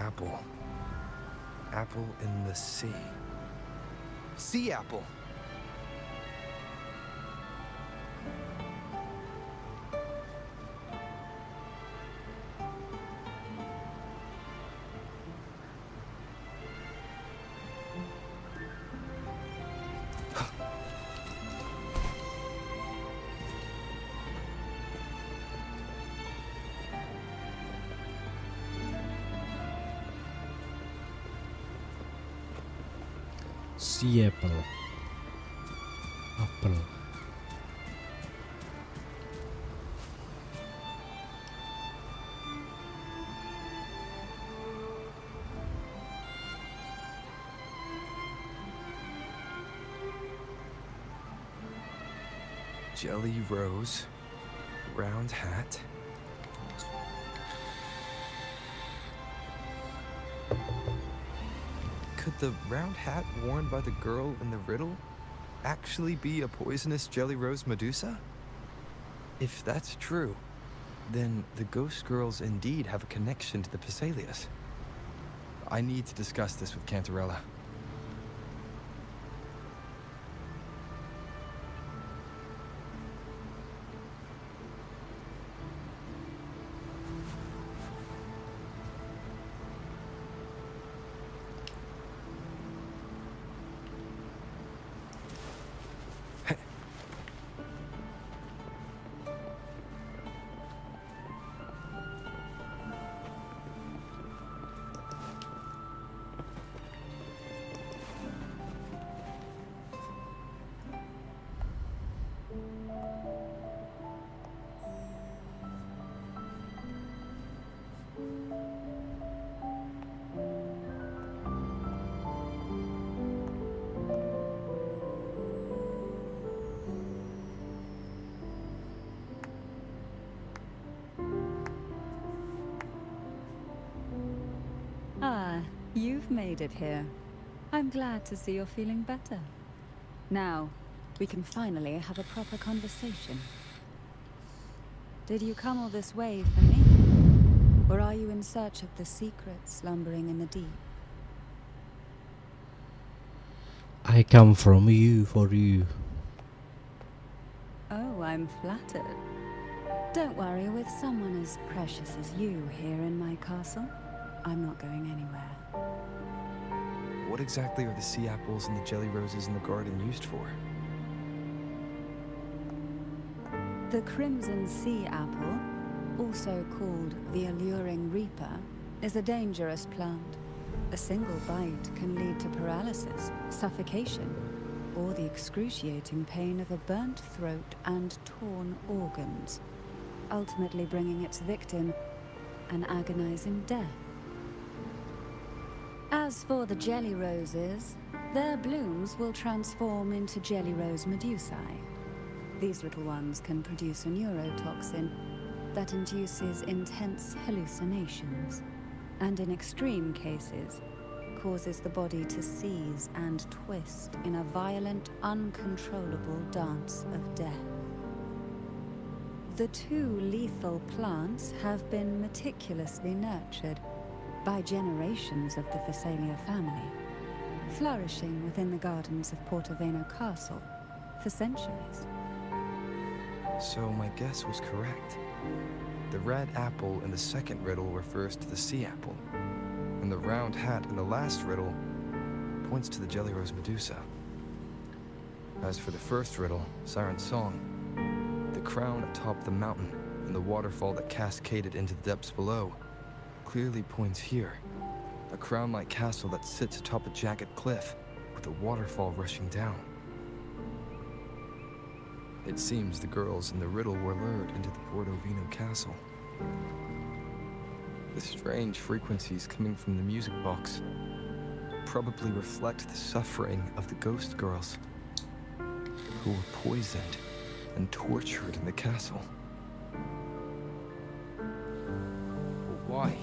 Apple. Apple in the sea. Sea apple! Apple. Apple. Jelly rose, round hat. Could the round hat worn by the girl in the riddle actually be a poisonous jelly rose Medusa? If that's true, then the ghost girls indeed have a connection to the Phasalias. I need to discuss this with Cantarella. Ah, you've made it here. I'm glad to see you're feeling better. Now, we can finally have a proper conversation. Did you come all this way for me? Or are you in search of the secrets slumbering in the deep? I come from you for you. Oh, I'm flattered. Don't worry, with someone as precious as you here in my castle, I'm not going anywhere. What exactly are the sea apples and the jelly roses in the garden used for? The crimson sea apple, also called the alluring reaper, is a dangerous plant. A single bite can lead to paralysis, suffocation, or the excruciating pain of a burnt throat and torn organs, ultimately bringing its victim an agonizing death. As for the jelly roses, their blooms will transform into jelly rose medusae. These little ones can produce a neurotoxin that induces intense hallucinations, and in extreme cases, causes the body to seize and twist in a violent, uncontrollable dance of death. The two lethal plants have been meticulously nurtured by generations of the Phasalia family, flourishing within the gardens of Portoveno Castle for centuries. So my guess was correct. The red apple in the second riddle refers to the sea apple, and the round hat in the last riddle points to the jelly rose Medusa. As for the first riddle, Siren's Song, the crown atop the mountain and the waterfall that cascaded into the depths below clearly points here. A crown-like castle that sits atop a jagged cliff with a waterfall rushing down. It seems the girls in the riddle were lured into the Portoveno castle. The strange frequencies coming from the music box probably reflect the suffering of the ghost girls who were poisoned and tortured in the castle. But why?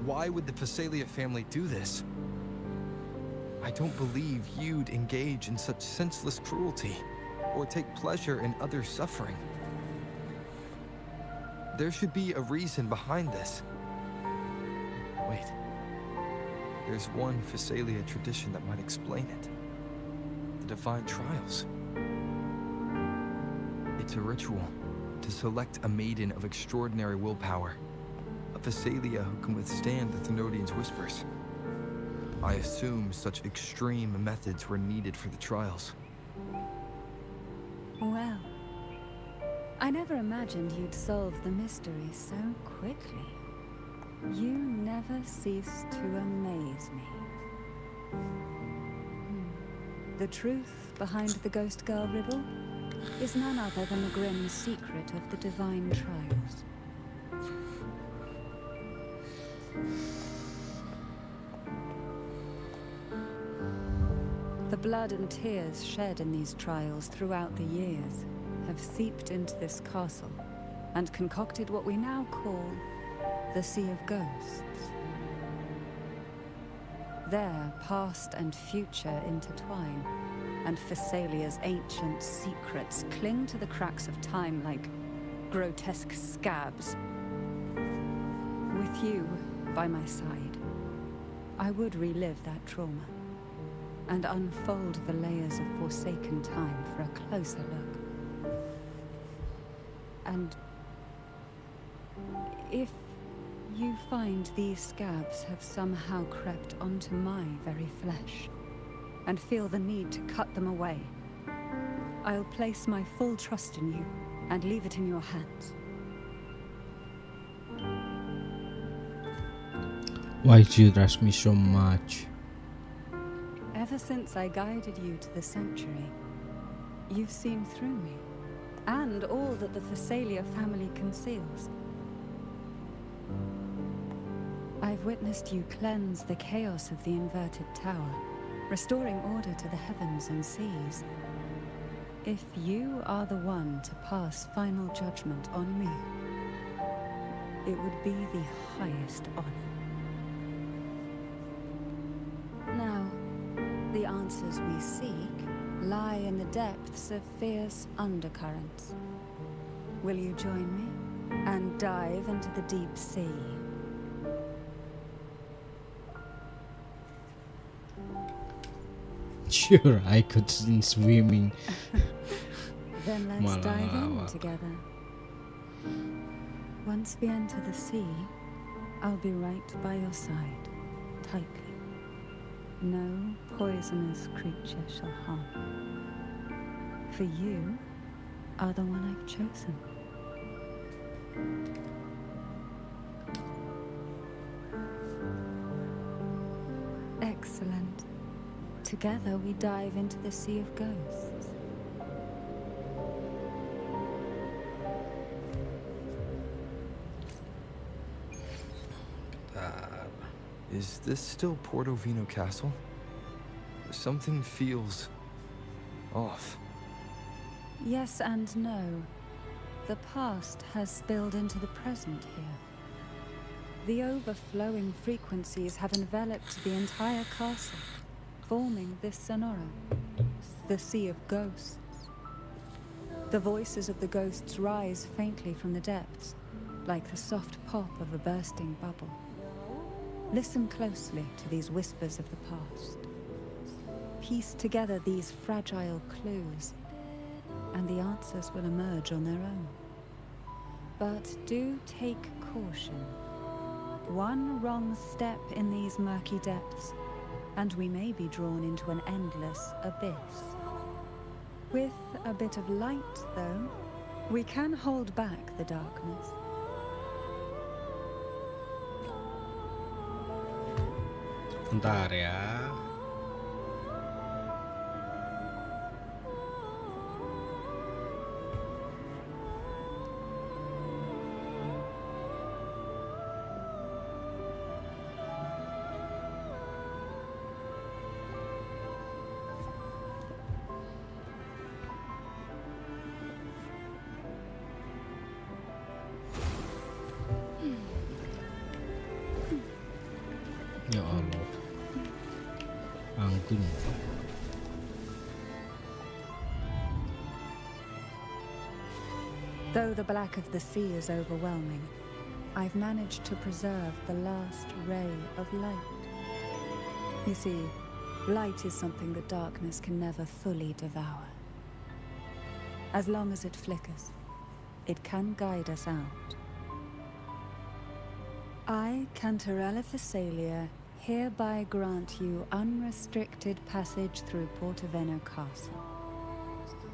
Why would the Phasalia family do this? I don't believe you'd engage in such senseless cruelty or take pleasure in others' suffering. There should be a reason behind this. Wait. There's one Phasalia tradition that might explain it. The Divine Trials. It's a ritual to select a maiden of extraordinary willpower. A Phasalia who can withstand the Thenodian's whispers. I assume such extreme methods were needed for the trials. Well, I never imagined you'd solve the mystery so quickly. You never cease to amaze me. The truth behind the Ghost Girl riddle is none other than the grim secret of the divine trials. The blood and tears shed in these trials throughout the years have seeped into this castle and concocted what we now call the Sea of Ghosts. There, past and future intertwine, and Thessalia's ancient secrets cling to the cracks of time like grotesque scabs. With you by my side, I would relive that trauma and unfold the layers of forsaken time for a closer look. And if you find these scabs have somehow crept onto my very flesh, and feel the need to cut them away, I'll place my full trust in you and leave it in your hands. Why do you trust me so much? Ever since I guided you to the sanctuary, you've seen through me, and all that the Thessalia family conceals. I've witnessed you cleanse the chaos of the inverted tower, restoring order to the heavens and seas. If you are the one to pass final judgment on me, it would be the highest honor. Now, the answers we seek lie in the depths of fierce undercurrents. Will you join me and dive into the deep sea? Sure, I could in swimming. Then let's dive in together. Once we enter the sea, I'll be right by your side, tightly. No poisonous creature shall harm. For you are the one I've chosen. Excellent. Together we dive into the Sea of Ghosts. Is this still Portovino Castle? Something feels off. Yes and no. The past has spilled into the present here. The overflowing frequencies have enveloped the entire castle, forming this sonora, the Sea of Ghosts. The voices of the ghosts rise faintly from the depths, like the soft pop of a bursting bubble. Listen closely to these whispers of the past. Piece together these fragile clues, and the answers will emerge on their own. But do take caution. One wrong step in these murky depths, and we may be drawn into an endless abyss. With a bit of light, though, we can hold back the darkness. Bentar ya. Ya Allah. Anggun. Though the black of the sea is overwhelming, I've managed to preserve the last ray of light. You see, light is something that darkness can never fully devour. As long as it flickers, it can guide us out. I, Cantarella Thessalia, hereby grant you unrestricted passage through Portovino Castle.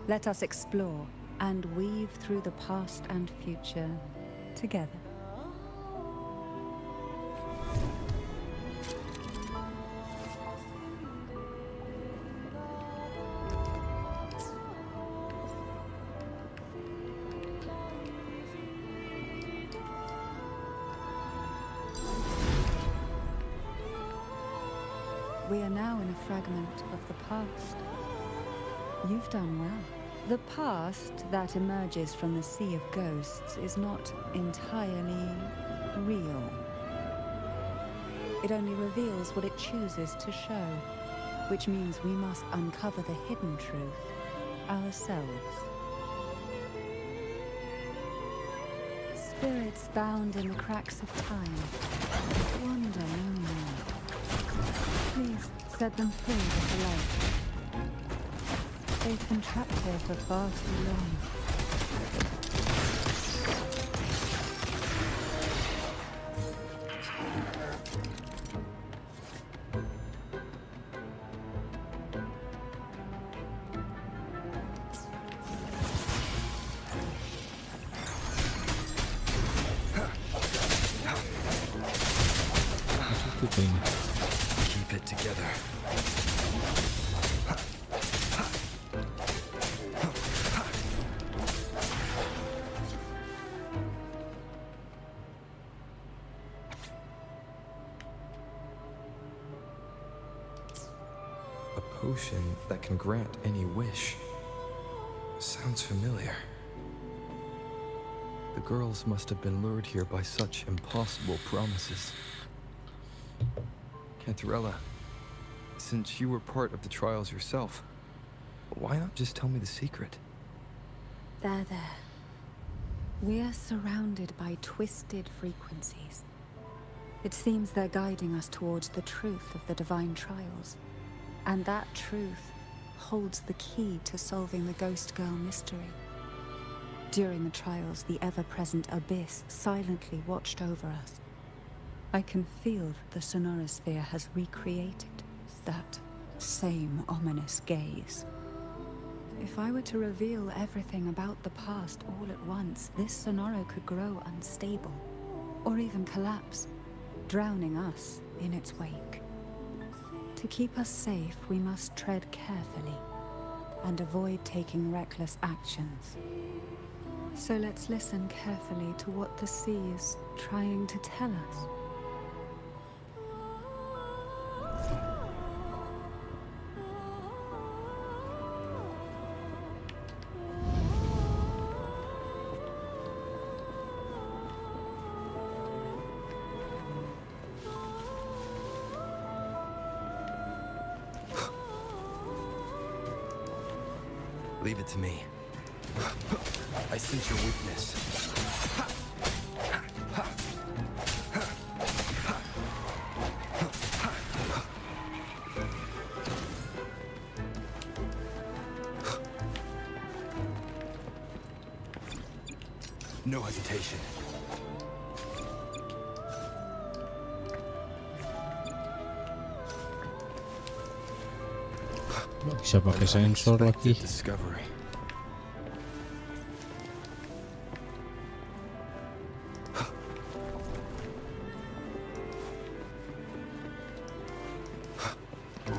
Let us explore and weave through the past and future together. we are now in a fragment of the past. You've done well. The past that emerges from the sea of ghosts is not entirely real. It only reveals what it chooses to show, which means we must uncover the hidden truth ourselves. Spirits bound in the cracks of time wander no more. Please set them free with the light. They've been trapped here for far too long. Keep it together. A potion that can grant any wish. Sounds familiar. The girls must have been lured here by such impossible promises. Cantarella, since you were part of the trials yourself, why not just tell me the secret? There. We are surrounded by twisted frequencies. It seems they're guiding us towards the truth of the divine trials. And that truth holds the key to solving the Ghost Girl mystery. During the trials, the ever-present abyss silently watched over us. I can feel that the sonorosphere has recreated that same ominous gaze. If I were to reveal everything about the past all at once, this sonoro could grow unstable, or even collapse, drowning us in its wake. To keep us safe, we must tread carefully and avoid taking reckless actions. So let's listen carefully to what the sea is trying to tell us. Leave it to me. I sense your weakness. No hesitation. Bisa pakai sensor lagi. Discovery.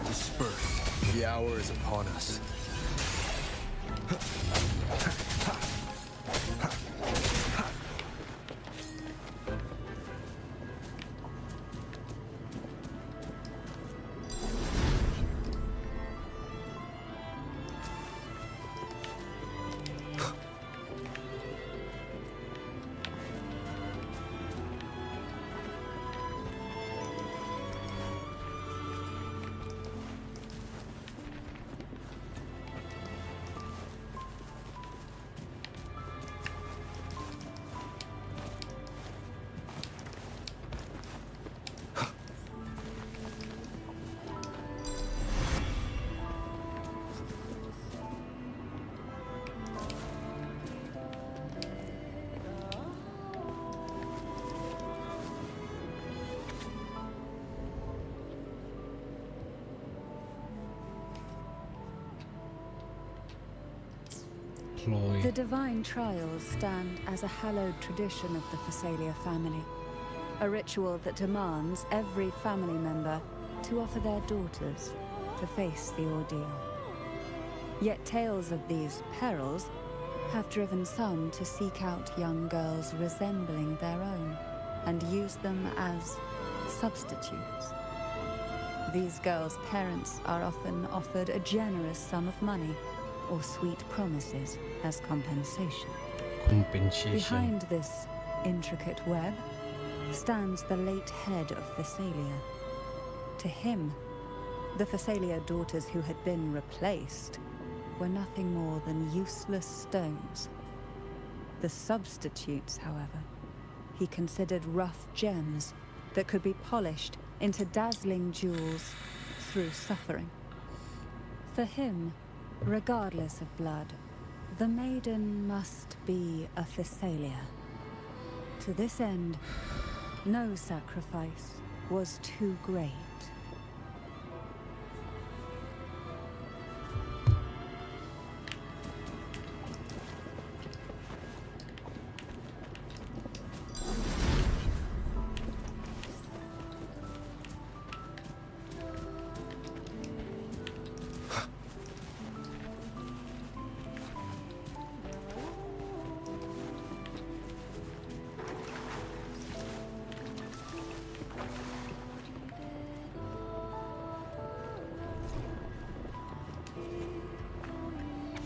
Disperse. The hour is upon us. The divine trials stand as a hallowed tradition of the Phasalia family, a ritual that demands every family member to offer their daughters to face the ordeal. Yet tales of these perils have driven some to seek out young girls resembling their own and use them as substitutes. These girls' parents are often offered a generous sum of money or sweet promises as compensation. Compensation. Behind this intricate web stands the late head of Thessalia. To him, the Thessalia daughters who had been replaced were nothing more than useless stones. The substitutes, however, he considered rough gems that could be polished into dazzling jewels through suffering. For him, regardless of blood, the maiden must be a Thessalia. To this end, no sacrifice was too great.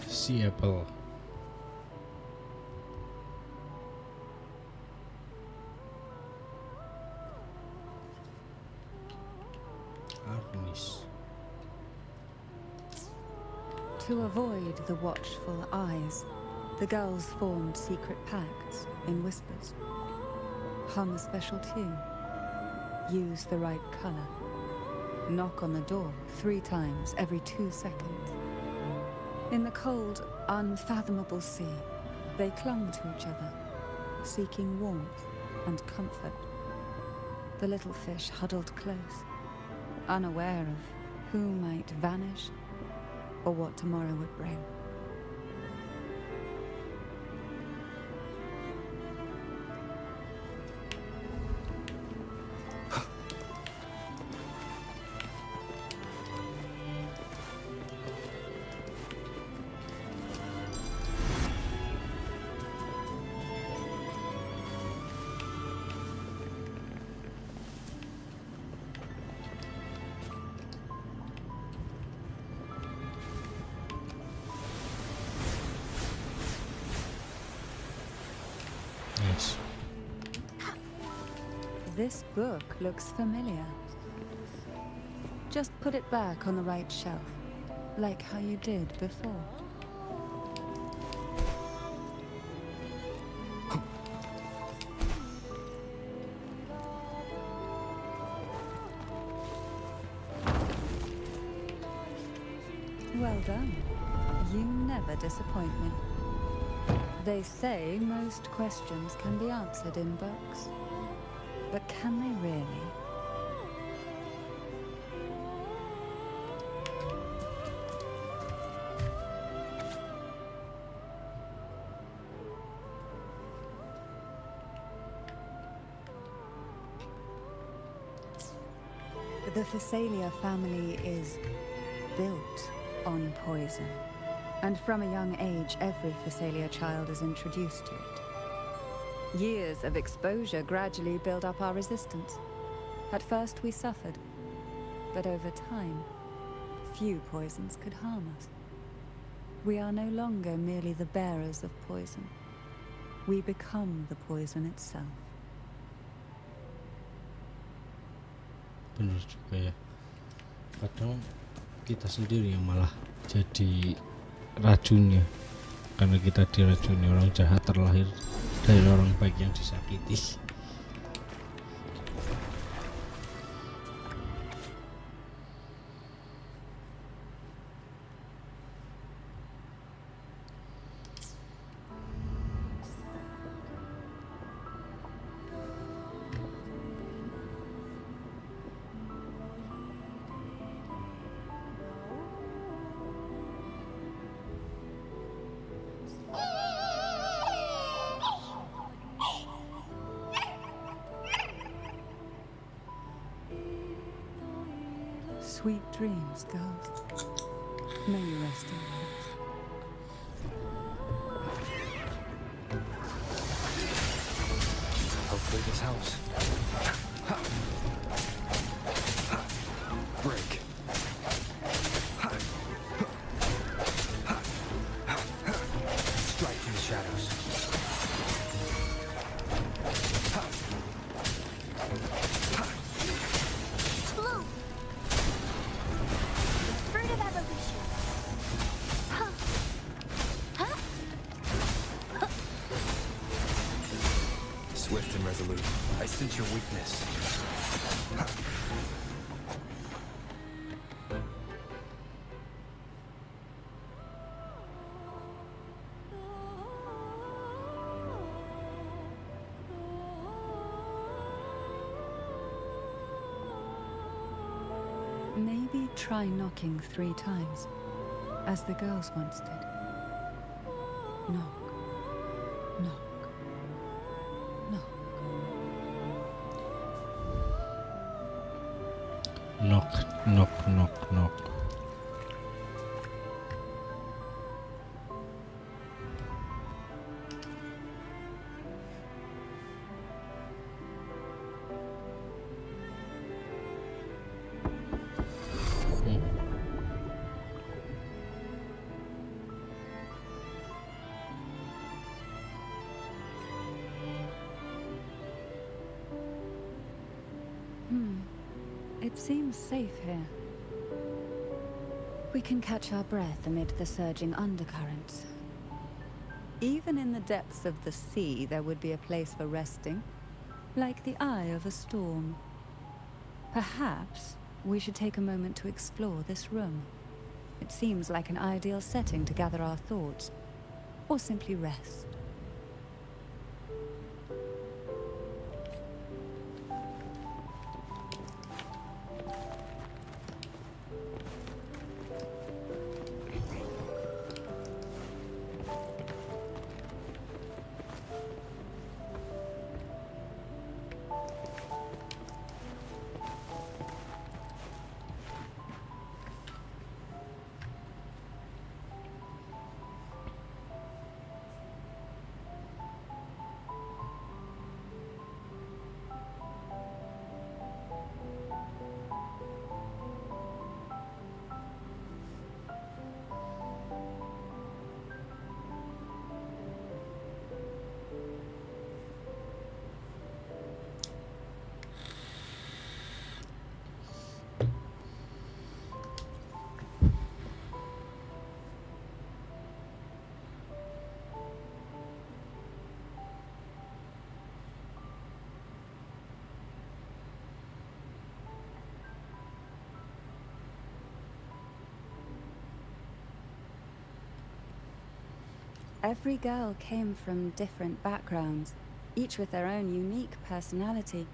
Sea apple. Arnis. To avoid the watchful eyes, the girls formed secret pacts in whispers. Hum a special tune. Use the right color. Knock on the door 3 times every 2 seconds. In the cold, unfathomable sea, they clung to each other, seeking warmth and comfort. The little fish huddled close, unaware of who might vanish or what tomorrow would bring. Nice. This book looks familiar. Just put it back on the right shelf, like how you did before. Well done. You never disappoint me. They say most questions can be answered in books. But can they really? The Thessalia family is built on poison. And from a young age, every Thessalia child is introduced to it. Years of exposure gradually build up our resistance. At first we suffered, but over time, few poisons could harm us. We are no longer merely the bearers of poison. We become the poison itself. Bener juga ya. Kadang kita sendiri yang malah jadi racunnya, karena kita diracuni orang jahat terlahir dari orang baik yang disakiti. Sweet dreams, girls. May you rest in peace. Hopefully this helps. Ha. Ha. Great. swift and resolute. I sense your weakness. Maybe try knocking 3 times, as the girls once did. Knock, knock, knock. Knock, knock, knock, knock. It seems safe here. We can catch our breath amid the surging undercurrents. Even in the depths of the sea, there would be a place for resting, like the eye of a storm. Perhaps we should take a moment to explore this room. It seems like an ideal setting to gather our thoughts, or simply rest. Every girl came from different backgrounds, each with their own unique personality,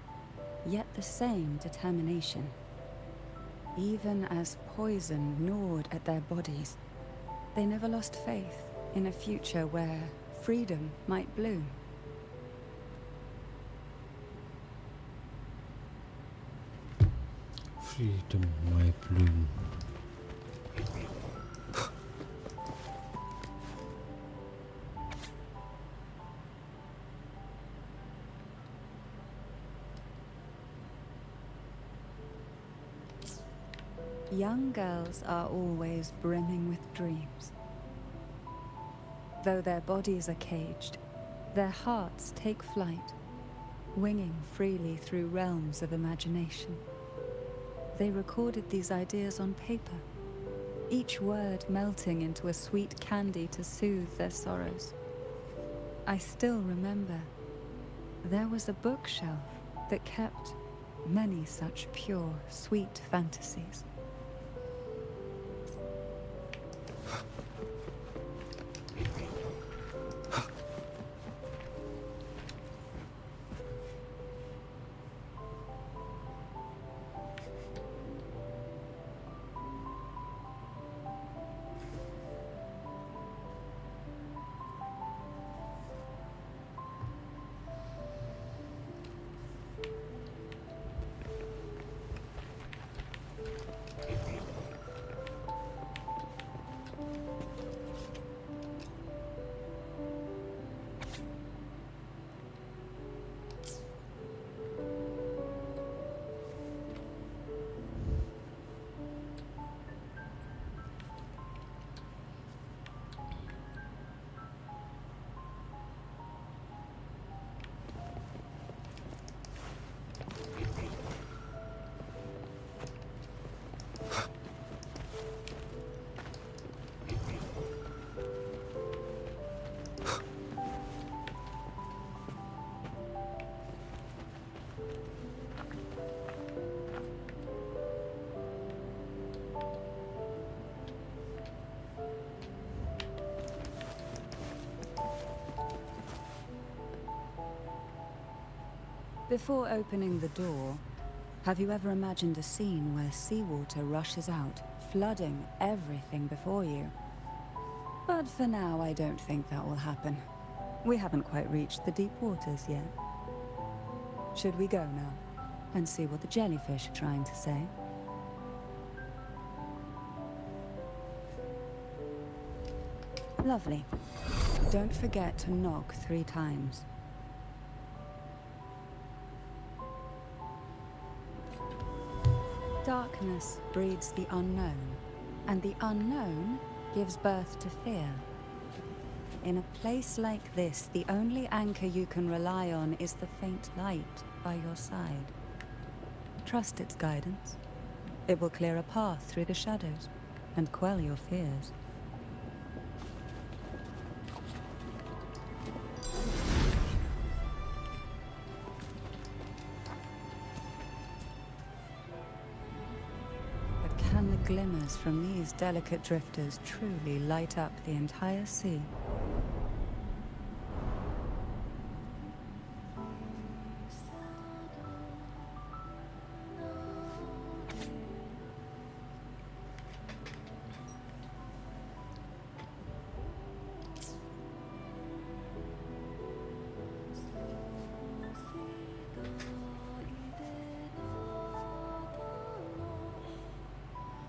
yet the same determination. Even as poison gnawed at their bodies, they never lost faith in a future where freedom might bloom. Freedom might bloom. Young girls are always brimming with dreams. Though their bodies are caged, their hearts take flight, winging freely through realms of imagination. They recorded these ideas on paper, each word melting into a sweet candy to soothe their sorrows. I still remember there was a bookshelf that kept many such pure, sweet fantasies. Before opening the door, have you ever imagined a scene where seawater rushes out, flooding everything before you? But for now, I don't think that will happen. We haven't quite reached the deep waters yet. Should we go now and see what the jellyfish are trying to say? Lovely. Don't forget to knock 3 times. Darkness breeds the unknown, and the unknown gives birth to fear. In a place like this, the only anchor you can rely on is the faint light by your side. Trust its guidance. It will clear a path through the shadows and quell your fears. But can the glimmers from these delicate drifters truly light up the entire sea?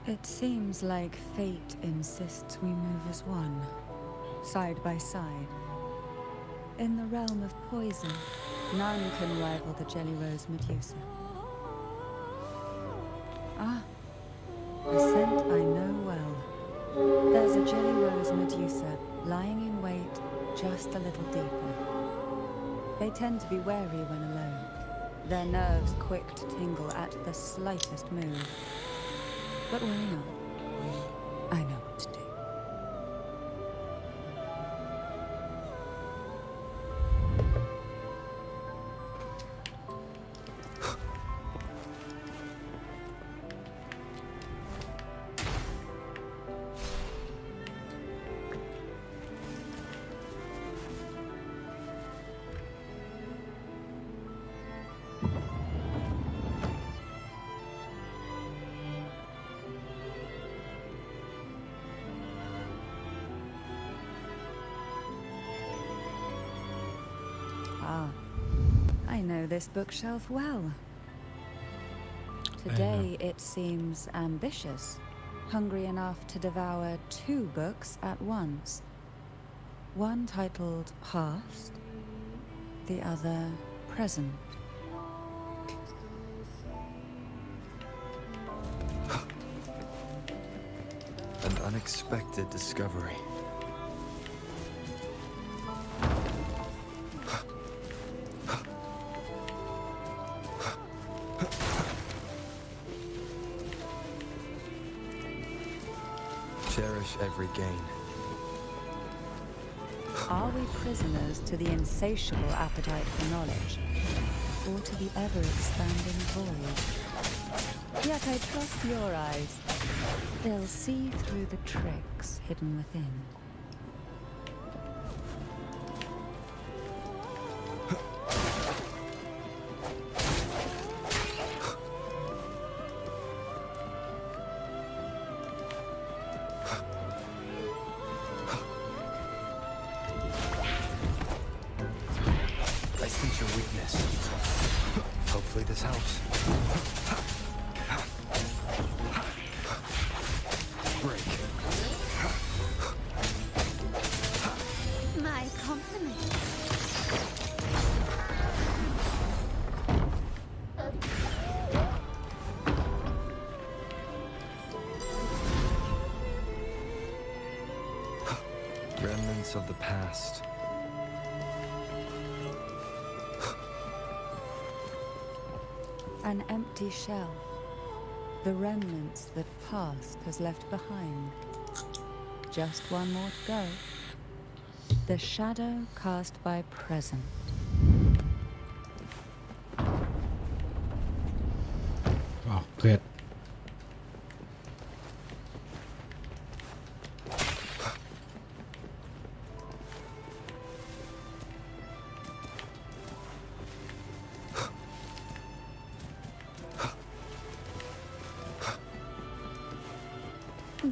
It seems like fate insists we move as one, side by side. In the realm of poison, none can rival the Jelly Rose Medusa. Ah, a scent I know well. There's a Jelly Rose Medusa lying in wait just a little deeper. They tend to be wary when alone, their nerves quick to tingle at the slightest move. But worry not. I know what to do. Ah, I know this bookshelf well. Today it seems ambitious, hungry enough to devour 2 books at once. One titled Past, the other Present. An unexpected discovery. Cherish every gain. Are we prisoners to the insatiable appetite for knowledge, or to the ever-expanding void? Yet I trust your eyes. They'll see through the tricks hidden within. I sense your weakness. Hopefully this helps. Break. My compliments. Remnants of the past. An empty shell. The remnants that past has left behind. Just one more to go. The shadow cast by present. Oh, good.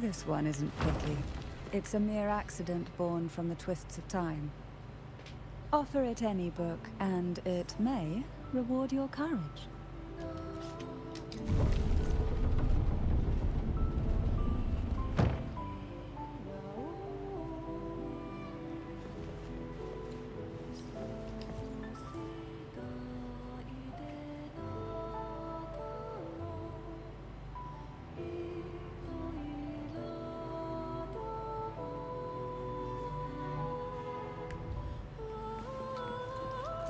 This one isn't picky. It's a mere accident born from the twists of time. Offer it any book, and it may reward your courage.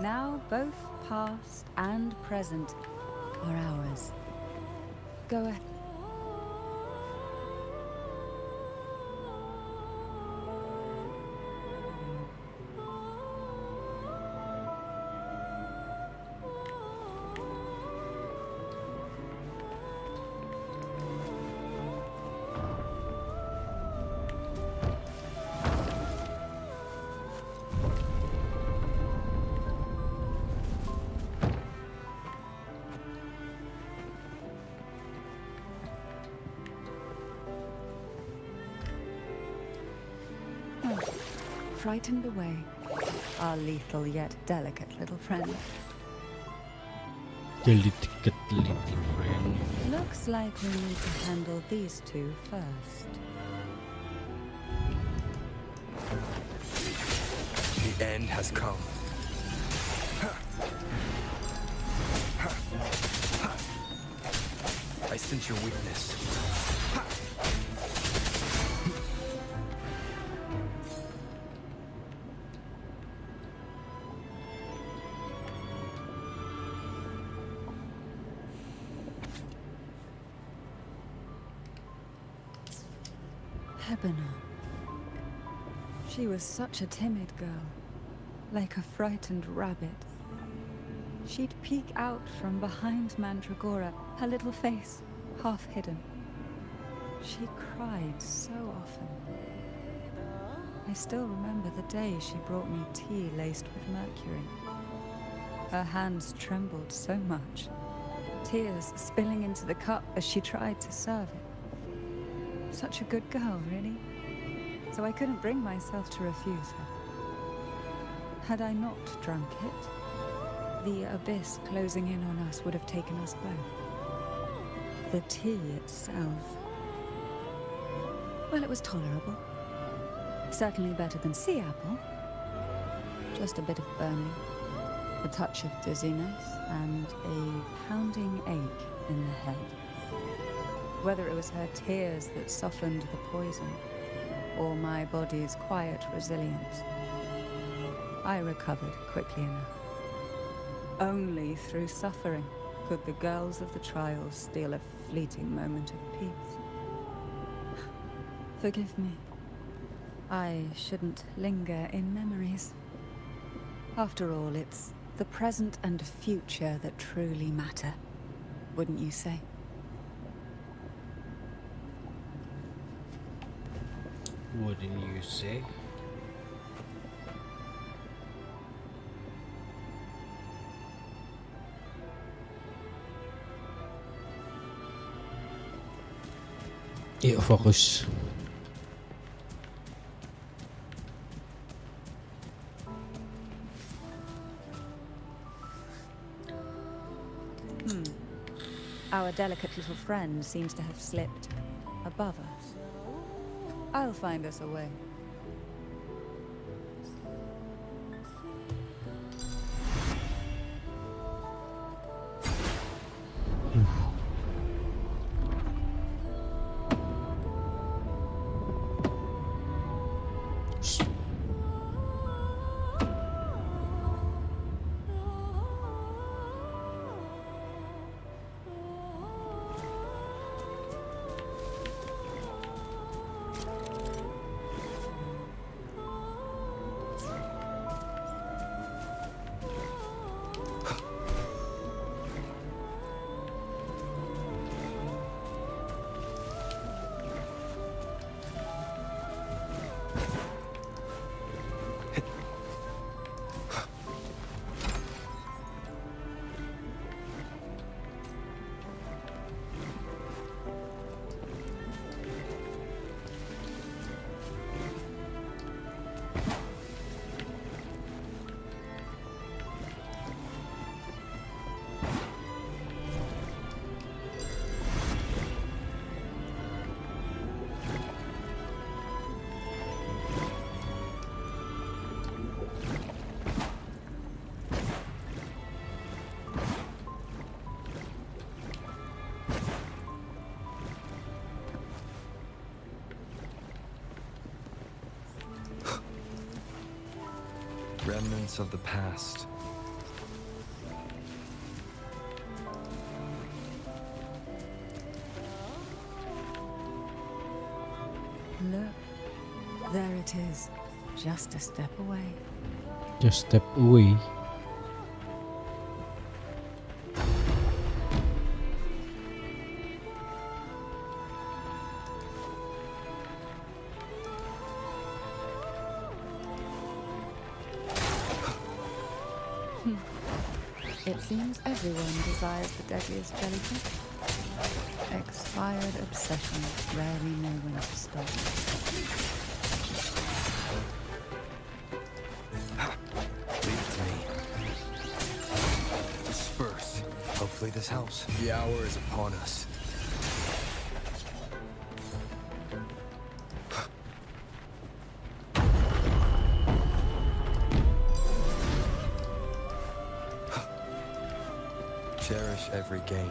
Now both past and present are ours. Go ahead. Frightened away, our lethal yet delicate little friend. Delicate little friend. Looks like we need to handle these two first. The end has come. I sense your weakness. She was such a timid girl, like a frightened rabbit. She'd peek out from behind Mandragora, her little face half hidden. She cried so often. I still remember the day she brought me tea laced with mercury. Her hands trembled so much, tears spilling into the cup as she tried to serve it. Such a good girl, really. So I couldn't bring myself to refuse her. Had I not drunk it, the abyss closing in on us would have taken us both. The tea itself, well, it was tolerable. Certainly better than sea apple. Just a bit of burning, a touch of dizziness, and a pounding ache in the head. Whether it was her tears that softened the poison, or my body's quiet resilience, I recovered quickly enough. Only through suffering could the girls of the trials steal a fleeting moment of peace. Forgive me. I shouldn't linger in memories. After all, it's the present and future that truly matter, wouldn't you say? Wouldn't you say? Yuk fokus. Our delicate little friend seems to have slipped above us. I'll find us a way. remnants of the past. Look, there it is, just a step away. Just step away. It seems everyone desires the deadliest jellyfish. Expired obsessions rarely know when to stop. Leave it to me. Disperse. Hopefully this helps. The hour is upon us. Cherish every gain.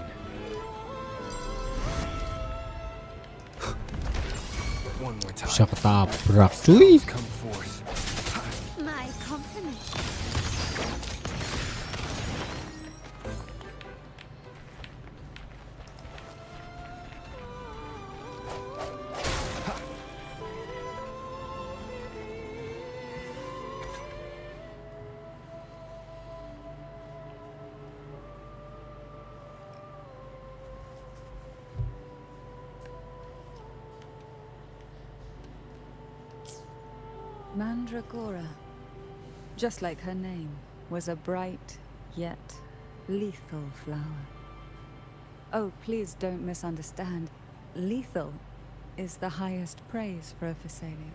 One more time. Bisa ketabrak cuy. Come forth. My compliments. Mandragora, just like her name, was a bright yet lethal flower. Oh, please don't misunderstand. Lethal is the highest praise for a Phasalia.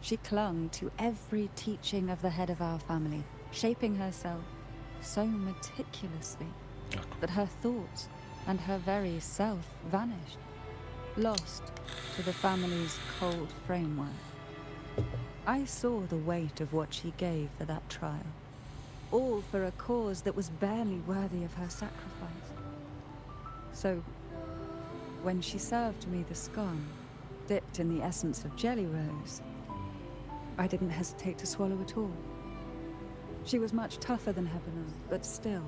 She clung to every teaching of the head of our family, shaping herself so meticulously that her thoughts and her very self vanished, lost to the family's cold framework. I saw the weight of what she gave for that trial, all for a cause that was barely worthy of her sacrifice. So, when she served me the scone, dipped in the essence of jelly rose, I didn't hesitate to swallow it all. She was much tougher than Hebron, but still,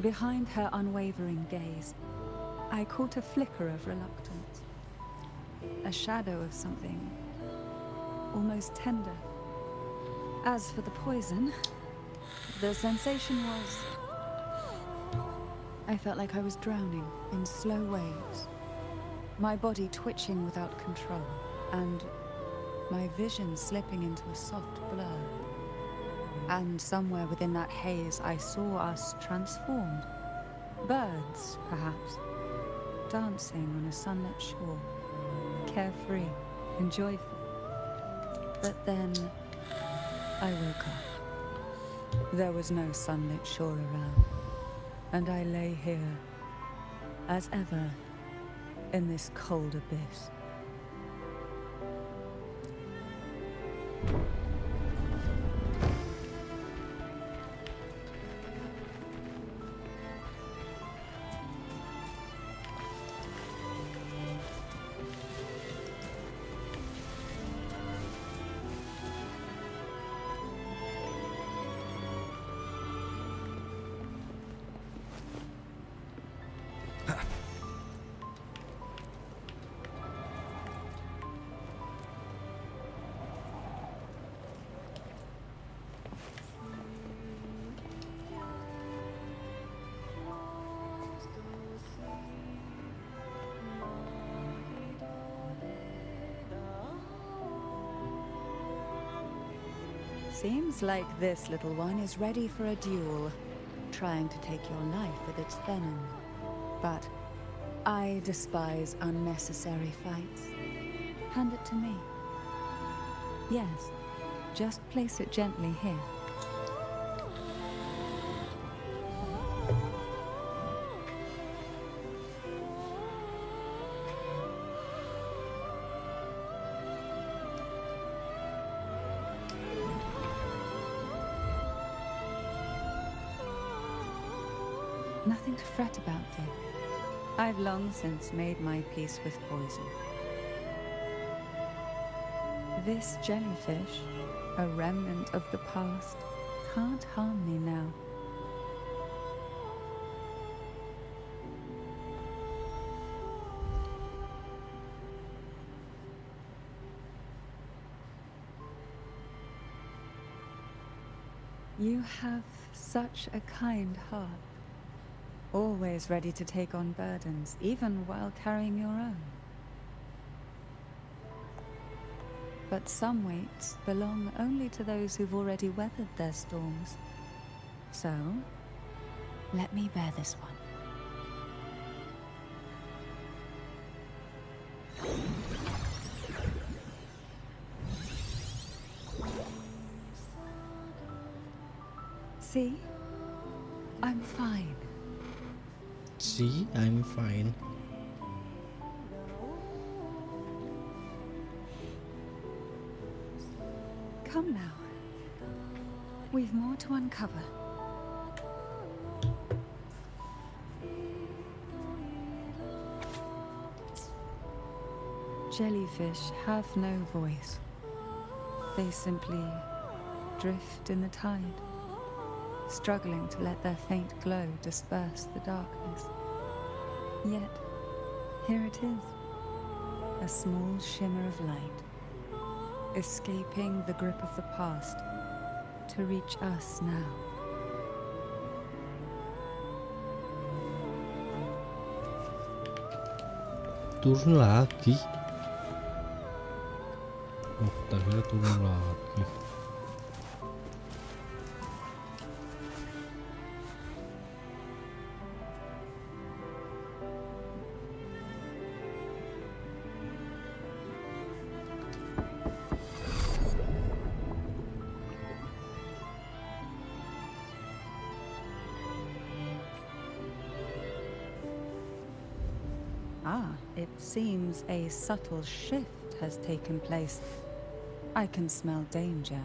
behind her unwavering gaze, I caught a flicker of reluctance, a shadow of something almost tender. As for the poison, the sensation was... I felt like I was drowning in slow waves, my body twitching without control, and my vision slipping into a soft blur. And somewhere within that haze, I saw us transformed. Birds, perhaps, dancing on a sunlit shore, carefree and joyful. But then, I woke up. There was no sunlit shore around, and I lay here, as ever, in this cold abyss. Seems like this little one is ready for a duel, trying to take your life with its venom. But I despise unnecessary fights. Hand it to me. Yes, just place it gently here. Nothing to fret about, dear. I've long since made my peace with poison. This jellyfish a remnant of the past, can't harm me now. You have such a kind heart, always ready to take on burdens, even while carrying your own. But some weights belong only to those who've already weathered their storms. So, let me bear this one. See? I'm fine. See, I'm fine. Come now. We've more to uncover. Jellyfish have no voice. They simply drift in the tide, struggling to let their faint glow disperse the darkness. Yet, here it is, a small shimmer of light, escaping the grip of the past to reach us now. Turun lagi. Oh, ternyata turun lagi. It seems a subtle shift has taken place. I can smell danger.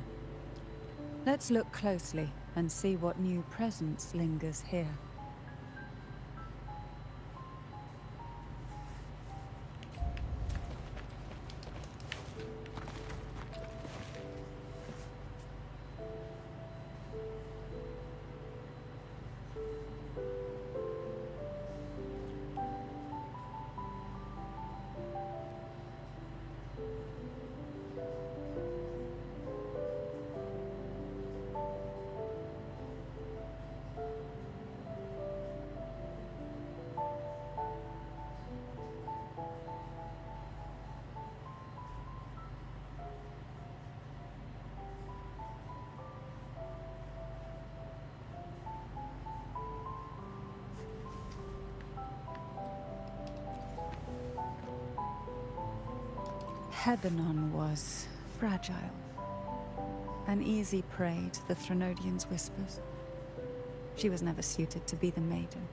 Let's look closely and see what new presence lingers here. Hebanon was fragile, an easy prey to the Threnodians' whispers. She was never suited to be the maiden.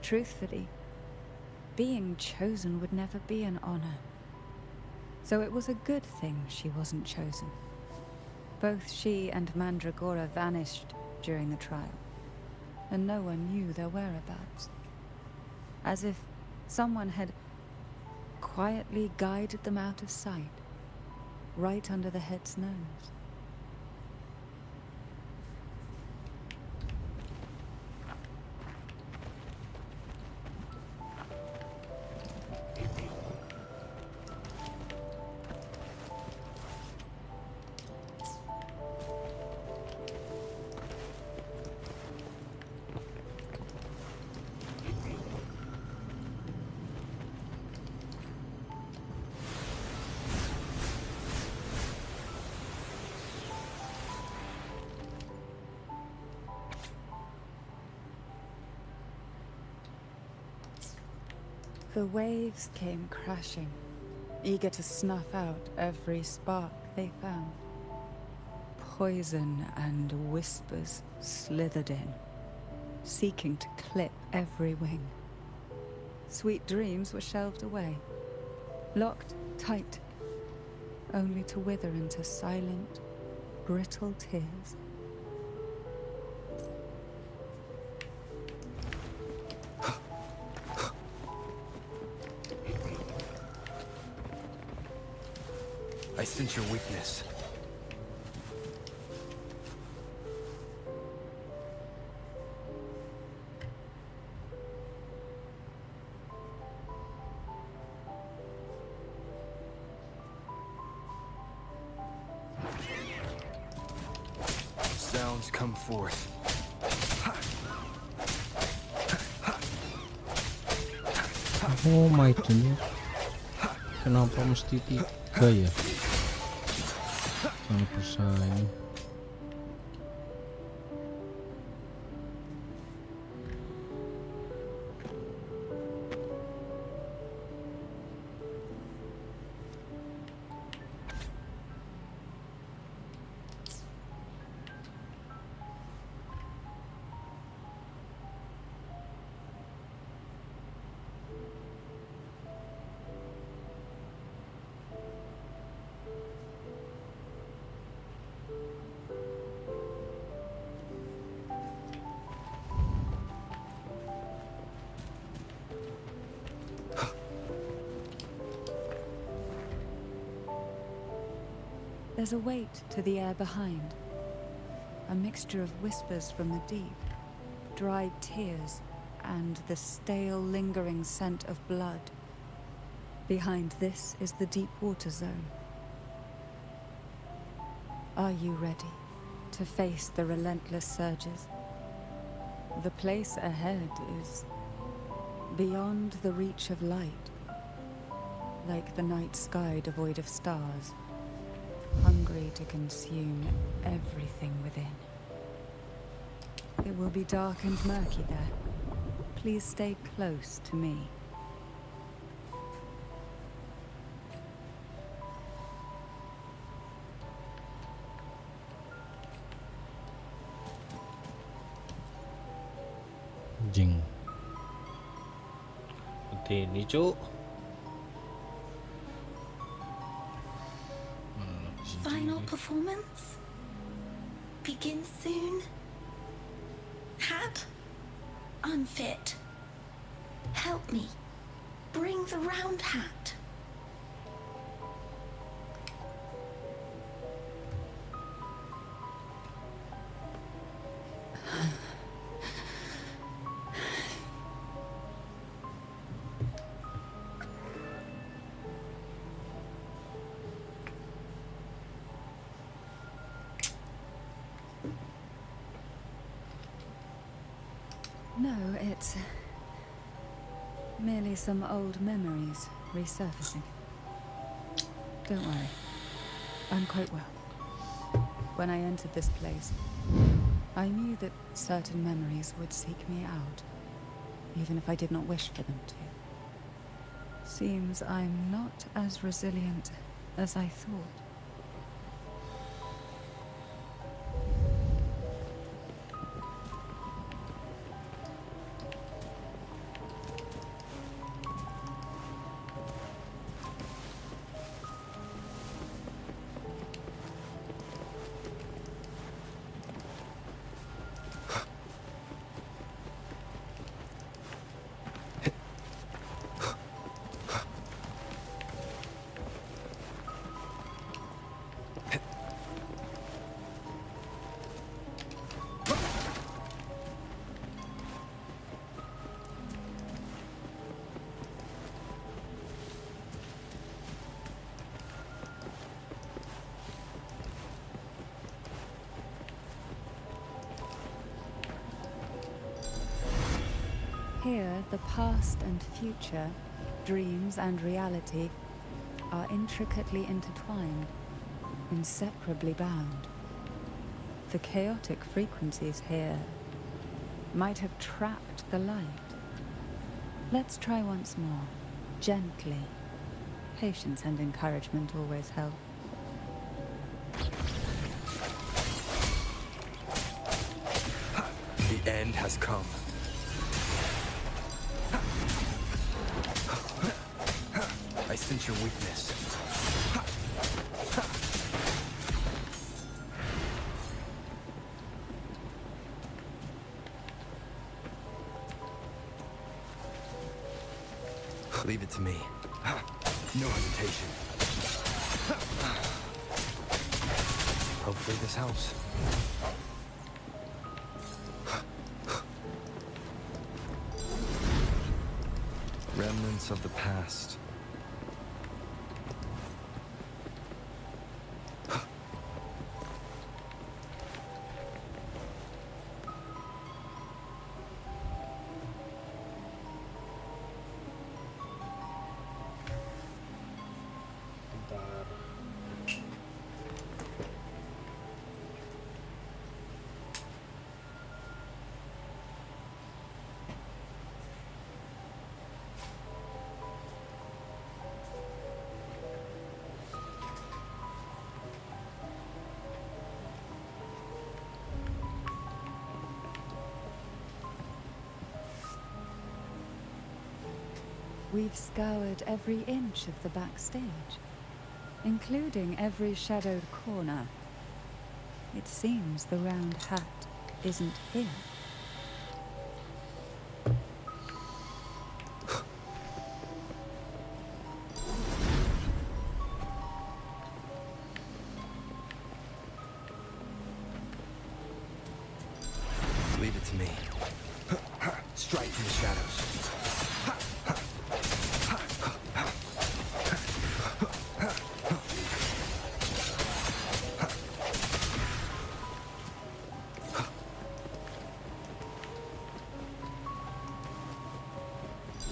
Truthfully, being chosen would never be an honor. So it was a good thing she wasn't chosen. Both she and Mandragora vanished during the trial, and no one knew their whereabouts. As if someone had quietly guided them out of sight, right under the head's nose. The waves came crashing, eager to snuff out every spark they found. Poison and whispers slithered in, seeking to clip every wing. Sweet dreams were shelved away, locked tight, only to wither into silent, brittle tears. I sense your weakness. come forth. Oh my goodness. Kenapa mesti 3 ya? Jangan bersaing. There's a weight to the air behind. A mixture of whispers from the deep, dried tears, and the stale, lingering scent of blood. Behind this is the deep water zone. Are you ready to face the relentless surges? The place ahead is beyond the reach of light, like the night sky devoid of stars, hungry to consume everything within. It will be dark and murky there. Please stay close to me. Jing. Ini cuk. Final performance? Begins soon? Hat? Unfit. Help me. Bring the round hat. No, it's merely some old memories resurfacing. Don't worry, I'm quite well. When I entered this place, I knew that certain memories would seek me out, even if I did not wish for them to. Seems I'm not as resilient as I thought. Here, the past and future, dreams and reality, are intricately intertwined, inseparably bound. The chaotic frequencies here might have trapped the light. Let's try once more, gently. Patience and encouragement always help. The end has come. I sense your weakness. Leave it to me. No hesitation. Hopefully this helps. Remnants of the past. We've scoured every inch of the backstage, including every shadowed corner. It seems the round hat isn't here. Leave it to me. Strike from the shadows.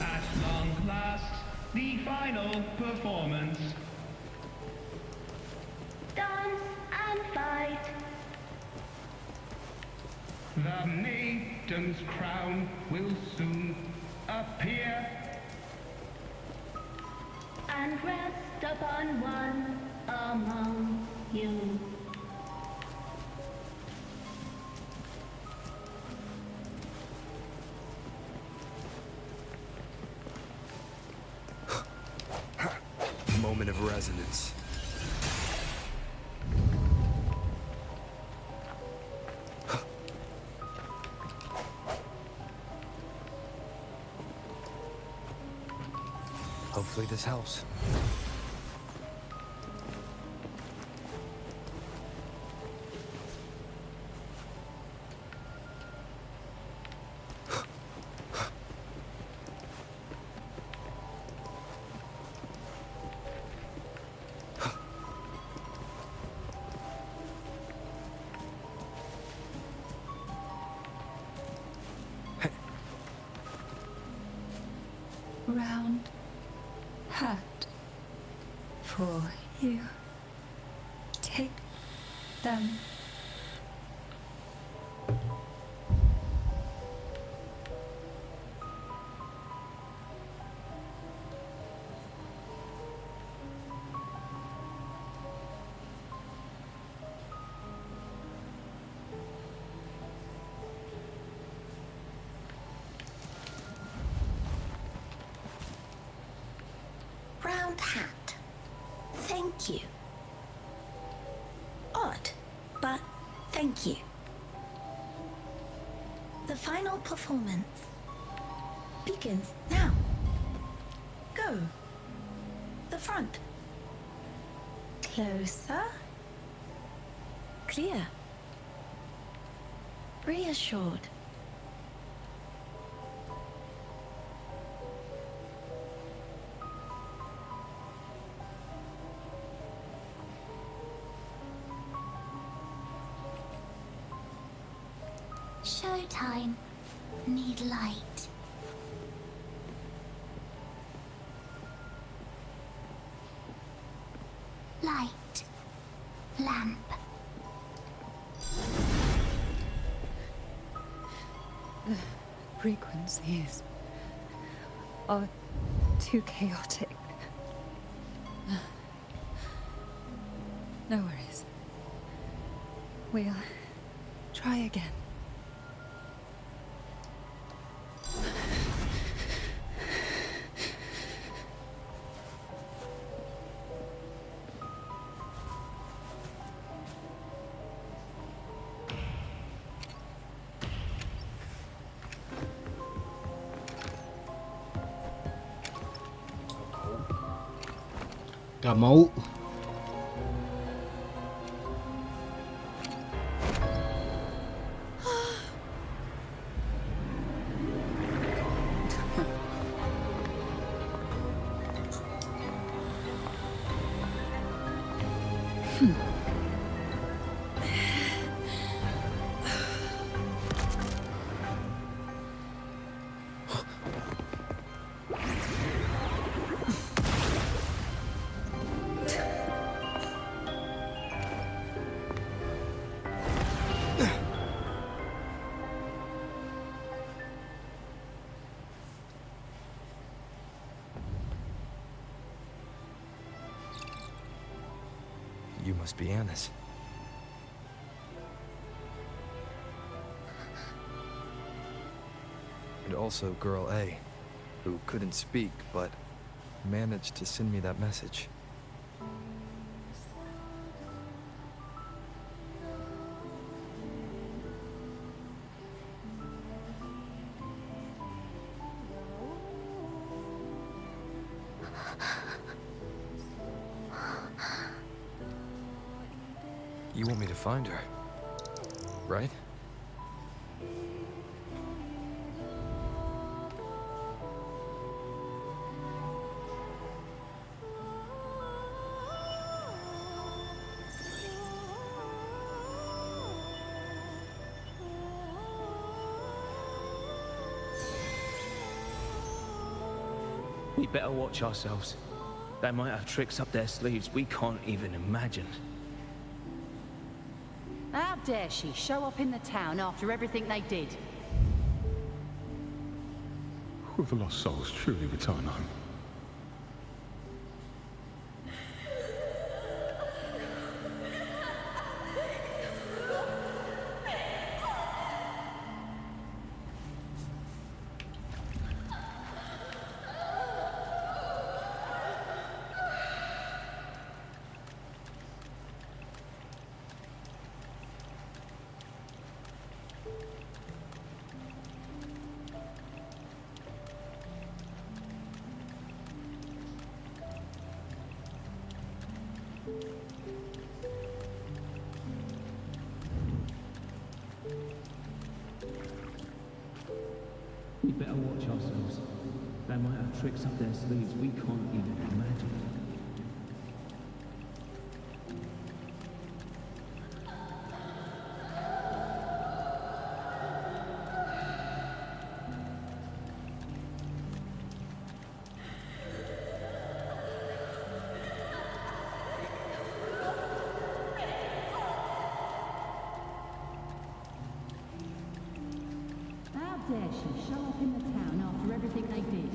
At long last, the final performance. Dance and fight. The maiden's crown will soon appear. And rest upon one among you. Moment of resonance. Hopefully this helps. Round hat for you. Take them. Round hat. Thank you. Odd, but thank you. The final performance begins now. Go. The front. Closer. Clear. Reassured. Showtime. Need light. Light. Lamp. The frequencies are too chaotic. No worries. We'll try again. Gak mau. You must be Anna's. And also Girl A. who couldn't speak but managed to send me that message. You want me to find her, right? We better watch ourselves. They might have tricks up their sleeves we can't even imagine. How dare she show up in the town after everything they did? Will the lost souls truly return home? We better watch ourselves. They might have tricks up their sleeves we can't even imagine. How dare she show up in the town after everything they did?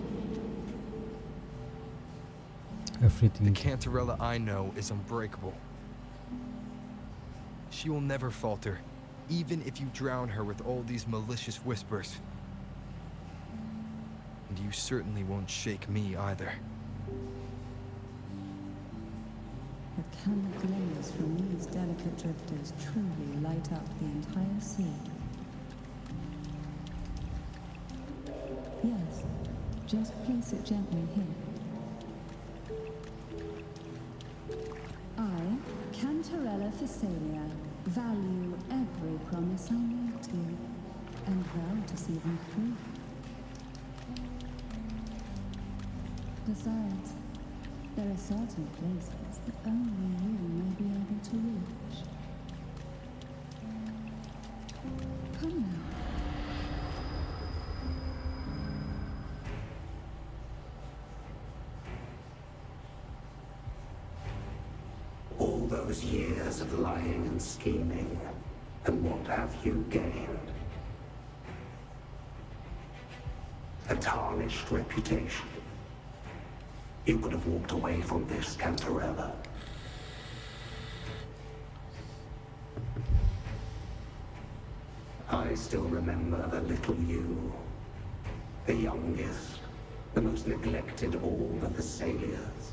The Everything. Cantarella I know is unbreakable. She will never falter, even if you drown her with all these malicious whispers. And you certainly won't shake me either. The candid glimmers from these delicate drifters truly light up the entire sea. Yes, just place it gently here. I, Cantarella Thessalia, value every promise I make to you, and vow to see them through. Besides, there are certain places that only you may be able to reach. Come now. All those years of lying and scheming, and what have you gained? A tarnished reputation. You could have walked away from this, Cantarella. I still remember the little you, the youngest, the most neglected of all the Thessalias.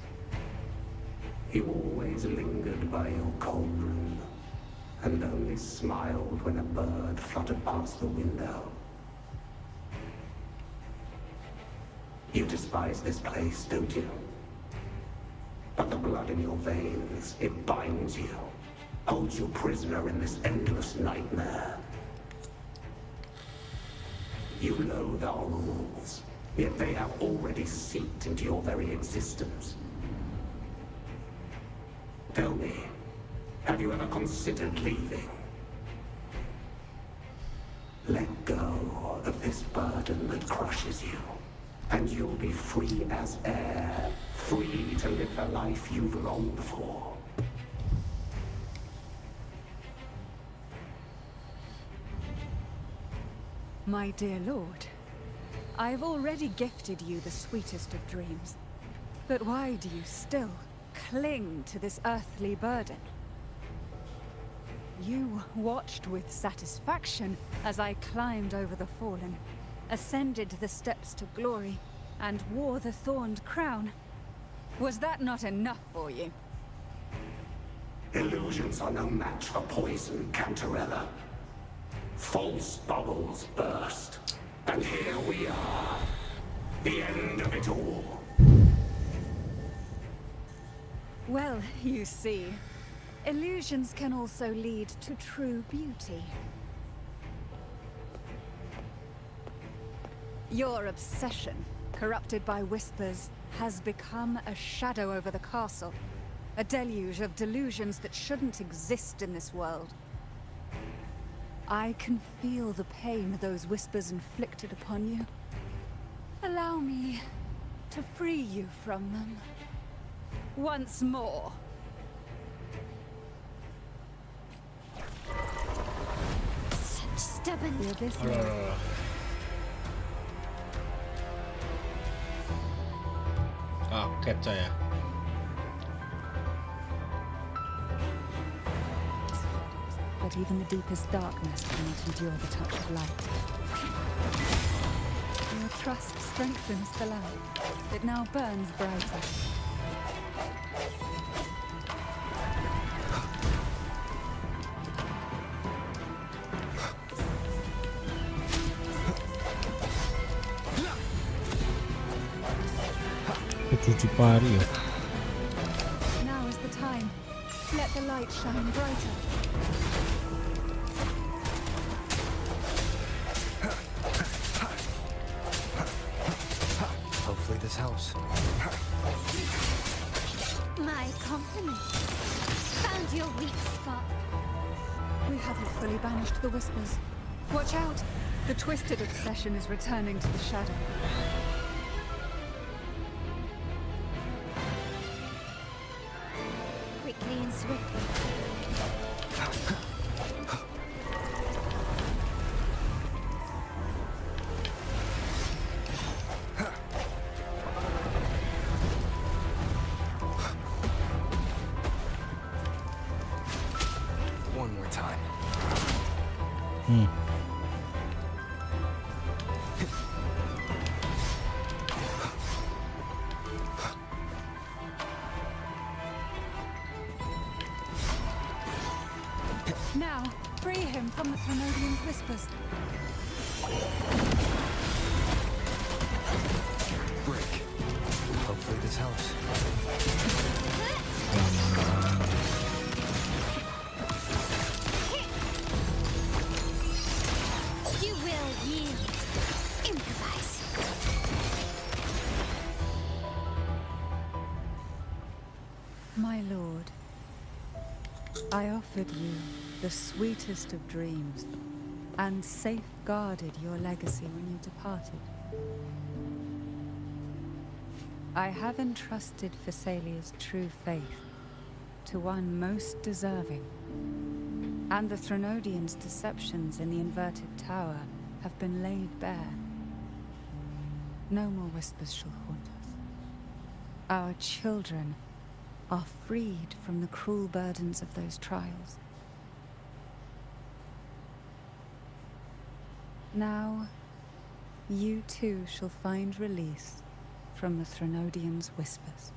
You always lingered by your cauldron, and only smiled when a bird fluttered past the window. You despise this place, don't you? But the blood in your veins, it binds you, holds you prisoner in this endless nightmare. You loathe our rules, yet they have already seeped into your very existence. Tell me, have you ever considered leaving? Let go of this burden that crushes you, and you'll be free as air, free to live the life you've longed for. My dear lord, I've already gifted you the sweetest of dreams. But why do you still cling to this earthly burden? You watched with satisfaction as I climbed over the fallen, ascended the steps to glory, and wore the thorned crown. Was that not enough for you? Illusions are no match for poison, Cantarella. False bubbles burst, and here we are. The end of it all. Well, you see, illusions can also lead to true beauty. Your obsession, corrupted by whispers, has become a shadow over the castle. A deluge of delusions that shouldn't exist in this world. I can feel the pain those whispers inflicted upon you. Allow me to free you from them. Once more. Such stubborn... The abyss gacha ya. But even the deepest darkness cannot endure the touch of light. Your trust strengthens the light. It now burns brighter. Now is the time. Let the light shine brighter. Hopefully this helps. My compliments. Found your weak spot. We haven't fully banished the whispers. Watch out! The twisted obsession is returning to the shadow. Quickly and swiftly. One more time. Now, free him from the Thromodian's whispers. Break. Hopefully this helps. You will yield. Improvise. My lord, I offered you the sweetest of dreams and safeguarded your legacy when you departed. I have entrusted Thessalia's true faith to one most deserving, and the Thromodian's deceptions in the inverted tower have been laid bare. No more whispers shall haunt us. Our children are freed from the cruel burdens of those trials. Now, you too shall find release from the Thromodian's whispers.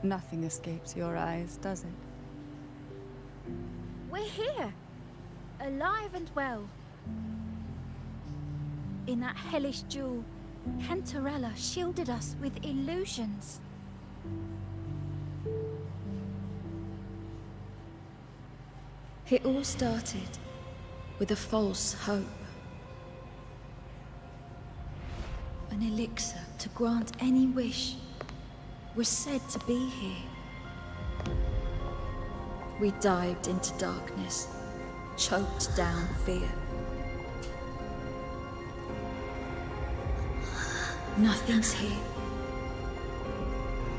Nothing escapes your eyes, does it? We're here. Alive and well. In that hellish duel, Cantarella shielded us with illusions. It all started with a false hope. An elixir to grant any wish. was said to be here. We dived into darkness, choked down fear. Nothing's here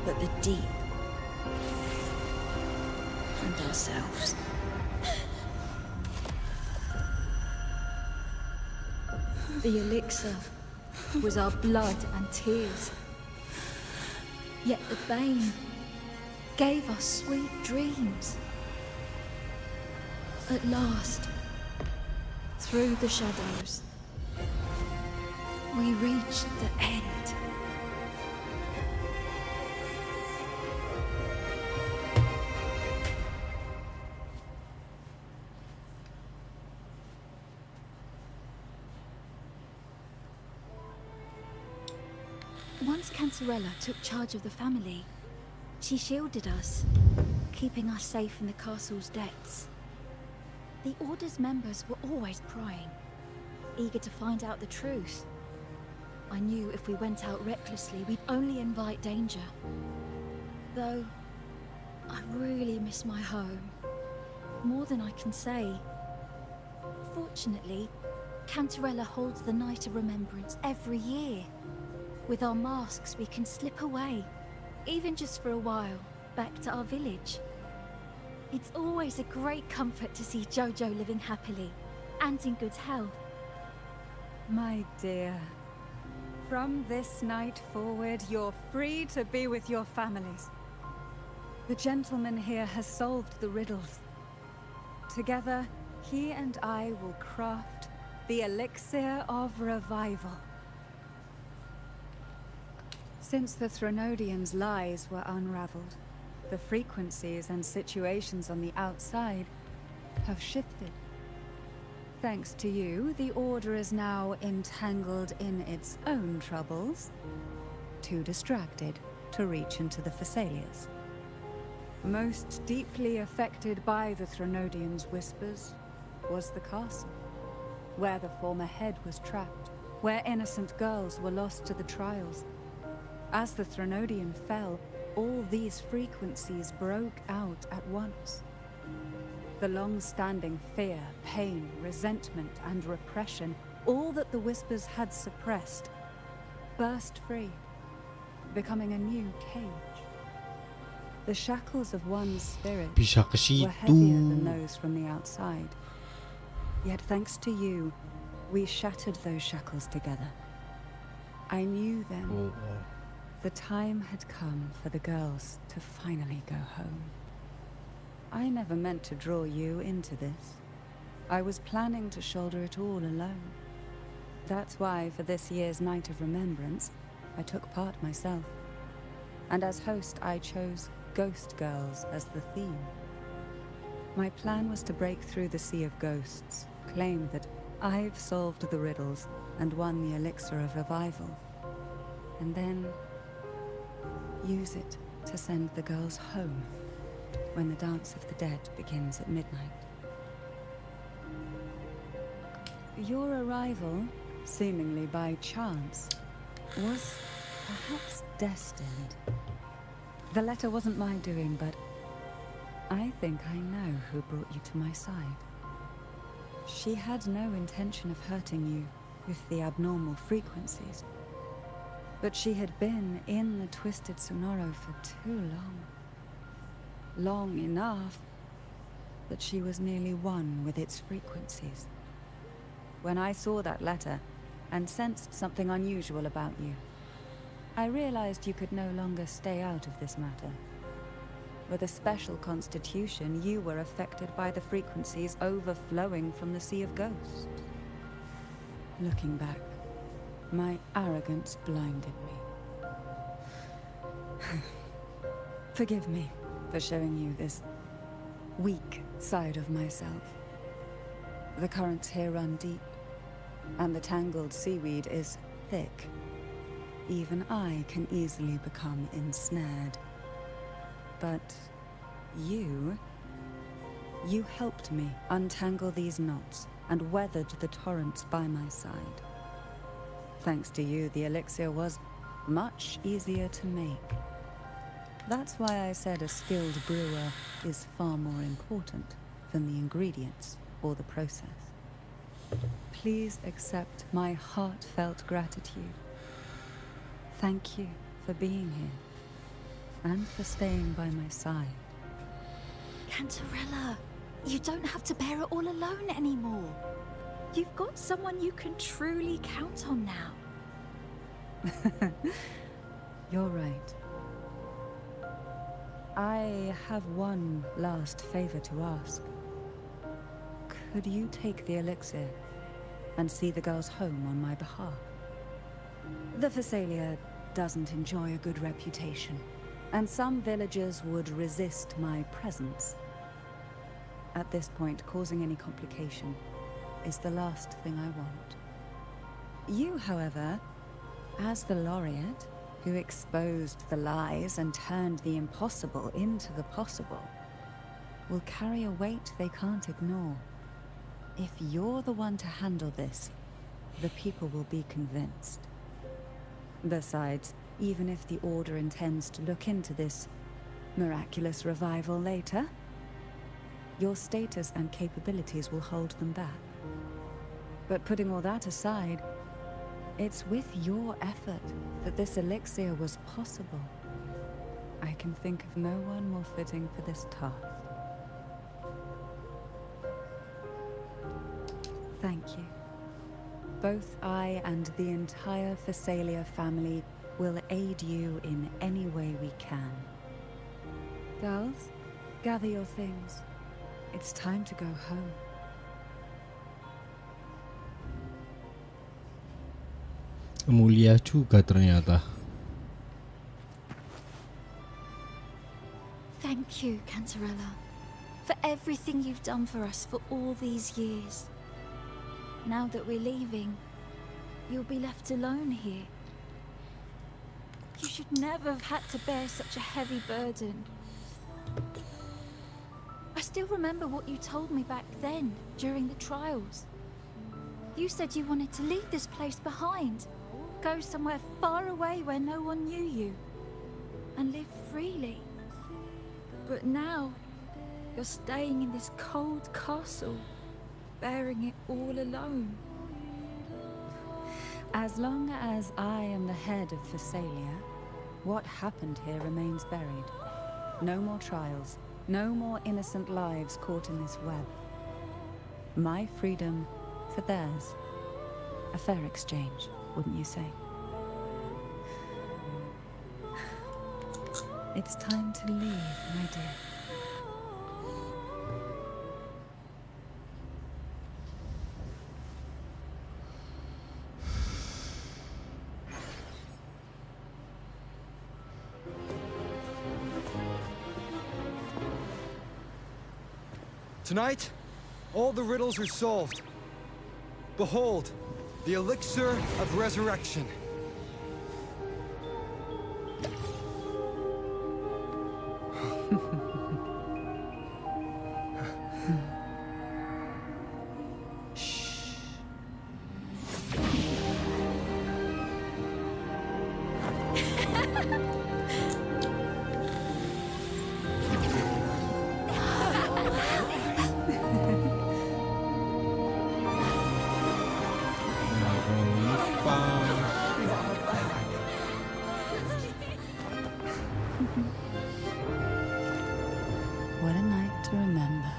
but the deep and ourselves. The elixir was our blood and tears. Yet the bane gave us sweet dreams. At last, through the shadows, we reached the end. Once Cantarella took charge of the family, she shielded us, keeping us safe in the castle's depths. The Order's members were always prying, eager to find out the truth. I knew if we went out recklessly, we'd only invite danger. Though, I really miss my home, more than I can say. Fortunately, Cantarella holds the Night of Remembrance every year. With our masks, we can slip away, even just for a while, back to our village. It's always a great comfort to see Jojo living happily and in good health. My dear, from this night forward, you're free to be with your families. The gentleman here has solved the riddles. Together, he and I will craft the elixir of revival. Since the Threnodians' lies were unraveled, the frequencies and situations on the outside have shifted. Thanks to you, the Order is now entangled in its own troubles, too distracted to reach into the Thessalias. Most deeply affected by the Threnodians' whispers was the castle, where the former head was trapped, where innocent girls were lost to the trials. As the Threnodian fell, all these frequencies broke out at once. The long-standing fear, pain, resentment, and repression, all that the whispers had suppressed, burst free, becoming a new cage. The shackles of one's spirit were heavier than those from the outside. Yet thanks to you, we shattered those shackles together. I knew then the time had come for the girls to finally go home. I never meant to draw you into this. I was planning to shoulder it all alone. That's why for this year's Night of Remembrance, I took part myself. And as host, I chose Ghost Girls as the theme. My plan was to break through the sea of ghosts, claim that I've solved the riddles and won the elixir of revival, and then use it to send the girls home when the Dance of the Dead begins at midnight. Your arrival, seemingly by chance, was perhaps destined. The letter wasn't my doing, but I think I know who brought you to my side. She had no intention of hurting you with the abnormal frequencies, but she had been in the Twisted Sonoro for too long. Long enough that she was nearly one with its frequencies. When I saw that letter and sensed something unusual about you, I realized you could no longer stay out of this matter. With a special constitution, you were affected by the frequencies overflowing from the Sea of Ghosts. Looking back, my arrogance blinded me. Forgive me for showing you this weak side of myself. The currents here run deep, and the tangled seaweed is thick. Even I can easily become ensnared. But you helped me untangle these knots and weathered the torrents by my side. Thanks to you, the elixir was much easier to make. That's why I said a skilled brewer is far more important than the ingredients or the process. Please accept my heartfelt gratitude. Thank you for being here and for staying by my side. Cantarella, you don't have to bear it all alone anymore. You've got someone you can truly count on now. You're right. I have one last favor to ask. Could you take the elixir and see the girls home on my behalf? The Phasalia doesn't enjoy a good reputation, and some villagers would resist my presence. At this point, causing any complication is the last thing I want. You, however, as the laureate who exposed the lies and turned the impossible into the possible, will carry a weight they can't ignore. If you're the one to handle this, the people will be convinced. Besides, even if the Order intends to look into this miraculous revival later, your status and capabilities will hold them back. But putting all that aside, it's with your effort that this elixir was possible. I can think of no one more fitting for this task. Thank you. Both I and the entire Phasalia family will aid you in any way we can. Girls, gather your things. It's time to go home. Mulia juga ternyata. Thank you, Cantarella, for everything you've done for us for all these years. Now that we're leaving, you'll be left alone here. You should never have had to bear such a heavy burden. I still remember what you told me back then, during the trials. You said you wanted to leave this place behind, go somewhere far away where no one knew you, and live freely. But now, you're staying in this cold castle, bearing it all alone. As long as I am the head of Phasalia, what happened here remains buried. No more trials, no more innocent lives caught in this web. My freedom for theirs. A fair exchange, wouldn't you say? It's time to leave, my dear. Tonight, all the riddles are solved. Behold, the elixir of resurrection. What a night to remember.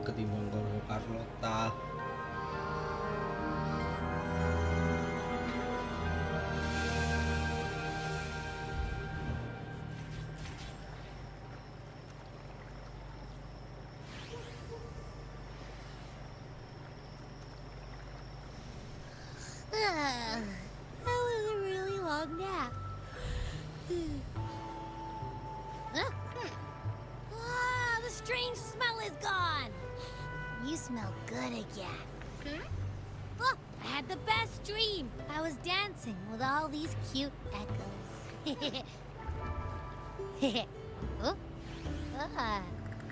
Ketimbang kalau Carlotta. That was a really long nap. The strange smell is gone. You smell good again. Look, I had the best dream. I was dancing with all these cute echoes. Oh?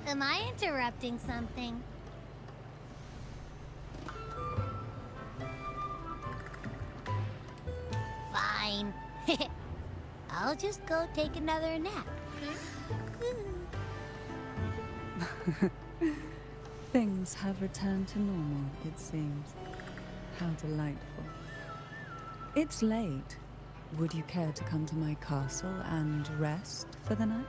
Am I interrupting something? I'll just go take another nap. Things have returned to normal, it seems. How delightful. It's late. Would you care to come to my castle and rest for the night?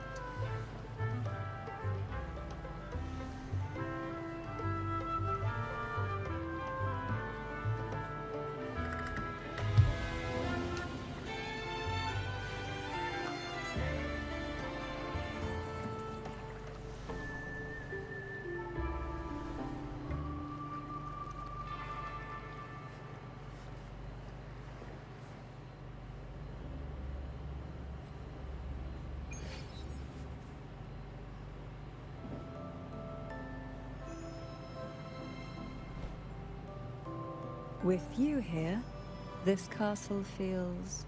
With you here, this castle feels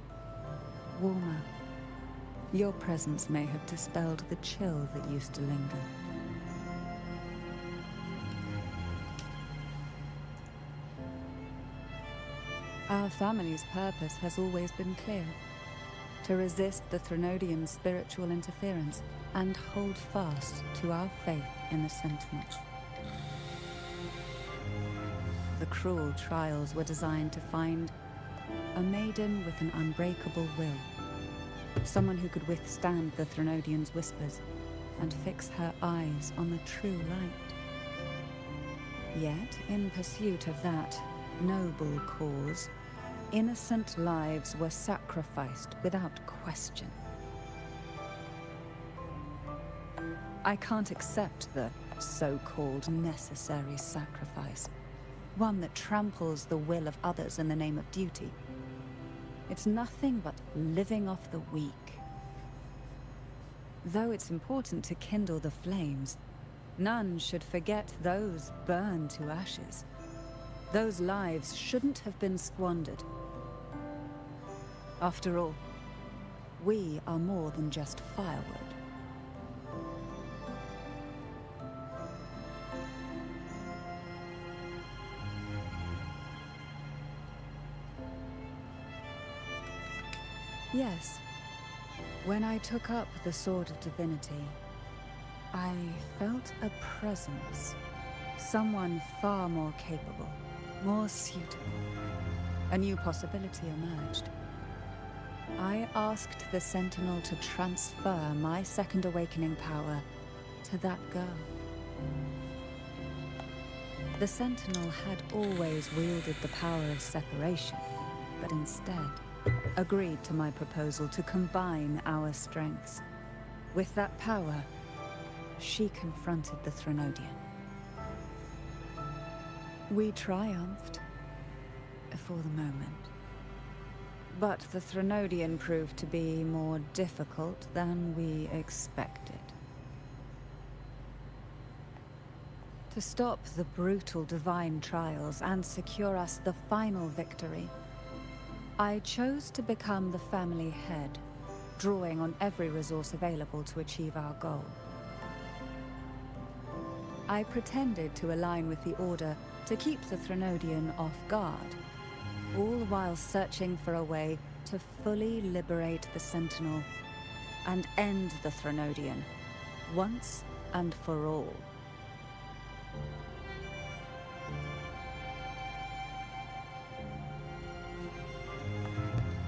warmer. Your presence may have dispelled the chill that used to linger. Our family's purpose has always been clear: to resist the Threnodian spiritual interference and hold fast to our faith in the Sentinel. The cruel trials were designed to find a maiden with an unbreakable will. Someone who could withstand the Threnodian's whispers and fix her eyes on the true light. Yet, in pursuit of that noble cause, innocent lives were sacrificed without question. I can't accept the so-called necessary sacrifice. One that tramples the will of others in the name of duty. It's nothing but living off the weak. Though it's important to kindle the flames, none should forget those burned to ashes. Those lives shouldn't have been squandered. After all, we are more than just firewood. Yes. When I took up the Sword of Divinity, I felt a presence. Someone far more capable, more suitable. A new possibility emerged. I asked the Sentinel to transfer my second awakening power to that girl. The Sentinel had always wielded the power of separation, but instead agreed to my proposal to combine our strengths. With that power, she confronted the Threnodian. We triumphed, for the moment. But the Threnodian proved to be more difficult than we expected. To stop the brutal divine trials and secure us the final victory, I chose to become the family head, drawing on every resource available to achieve our goal. I pretended to align with the Order to keep the Threnodian off guard, all while searching for a way to fully liberate the Sentinel and end the Threnodian, once and for all.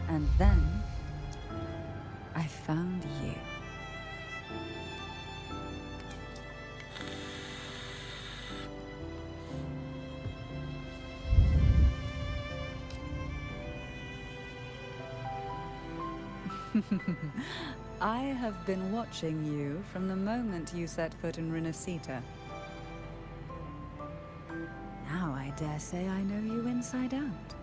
And then, I found you. I have been watching you from the moment you set foot in Rinascita. Now I dare say I know you inside out.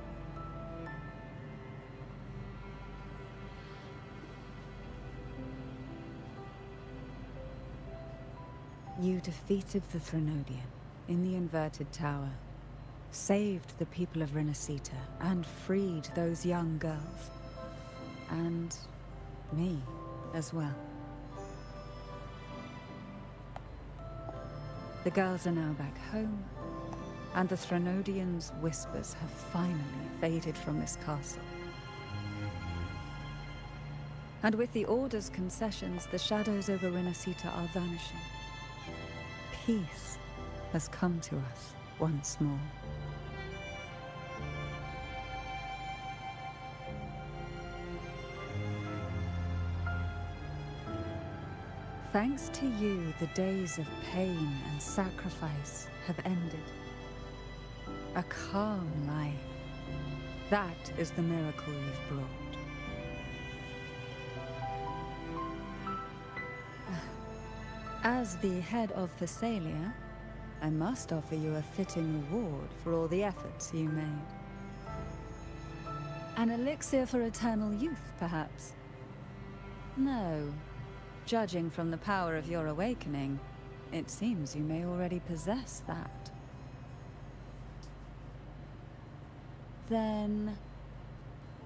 You defeated the Threnodian in the Inverted Tower, saved the people of Rinascita, and freed those young girls. And me as well. The girls are now back home, and the Threnodian's whispers have finally faded from this castle. And with the Order's concessions, the shadows over Rinascita are vanishing. Peace has come to us once more. Thanks to you, the days of pain and sacrifice have ended. A calm life. That is the miracle you've brought. As the head of Thessalia, I must offer you a fitting reward for all the efforts you made. An elixir for eternal youth, perhaps? No. Judging from the power of your awakening, it seems you may already possess that. Then,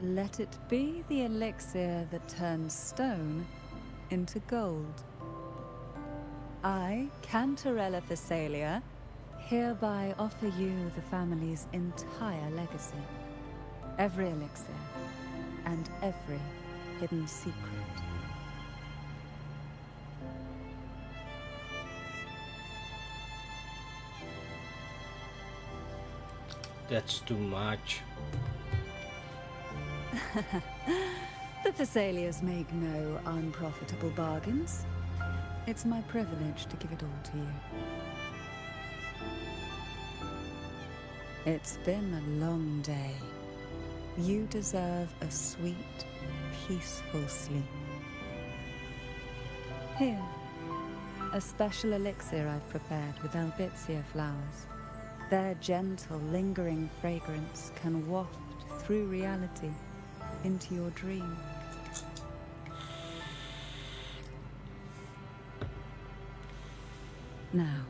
let it be the elixir that turns stone into gold. I, Cantarella Thessalia, hereby offer you the family's entire legacy. Every elixir, and every hidden secret. That's too much. The Thessalias make no unprofitable bargains. It's my privilege to give it all to you. It's been a long day. You deserve a sweet, peaceful sleep. Here, a special elixir I've prepared with albizia flowers. Their gentle, lingering fragrance can waft through reality into your dream. Now,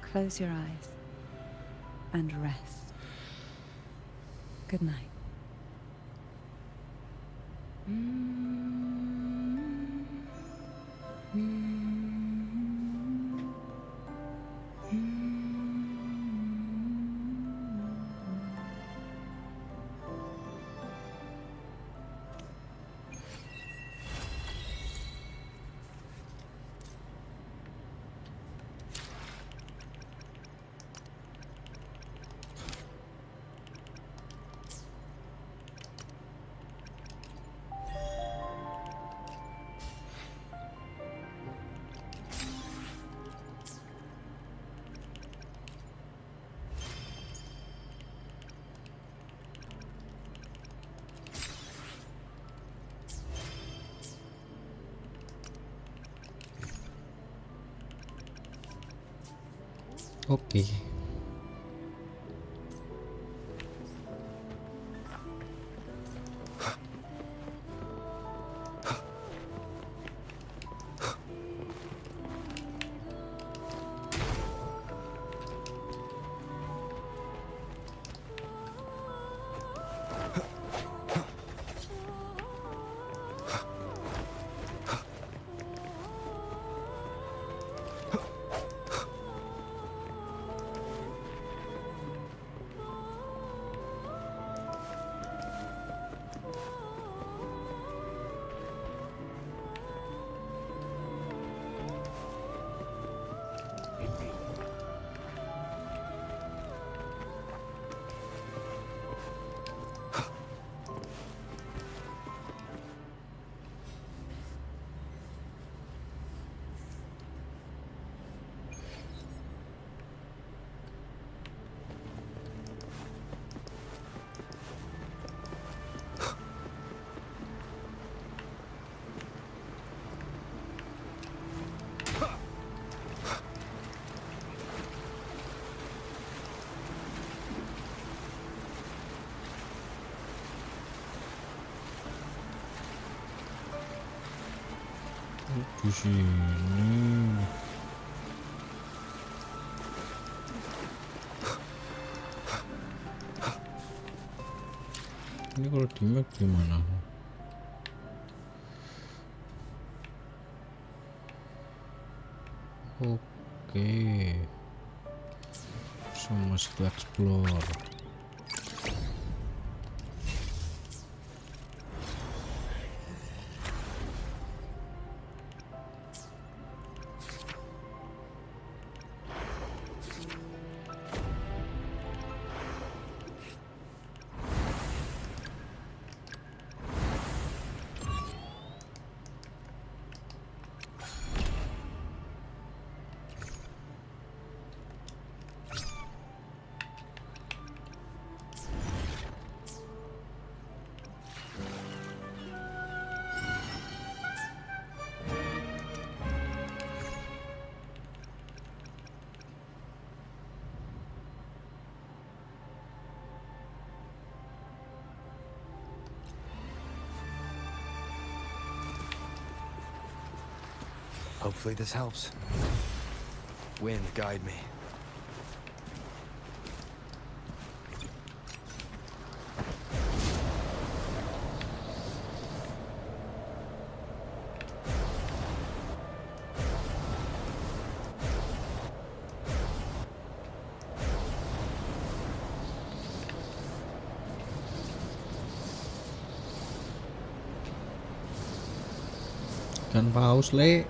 close your eyes and rest. Good night. Oke. Di sini. Ini kalau di map gimana? Oke. So must to explore. Hopefully this helps. Wind, guide me. Ikan paus, Le.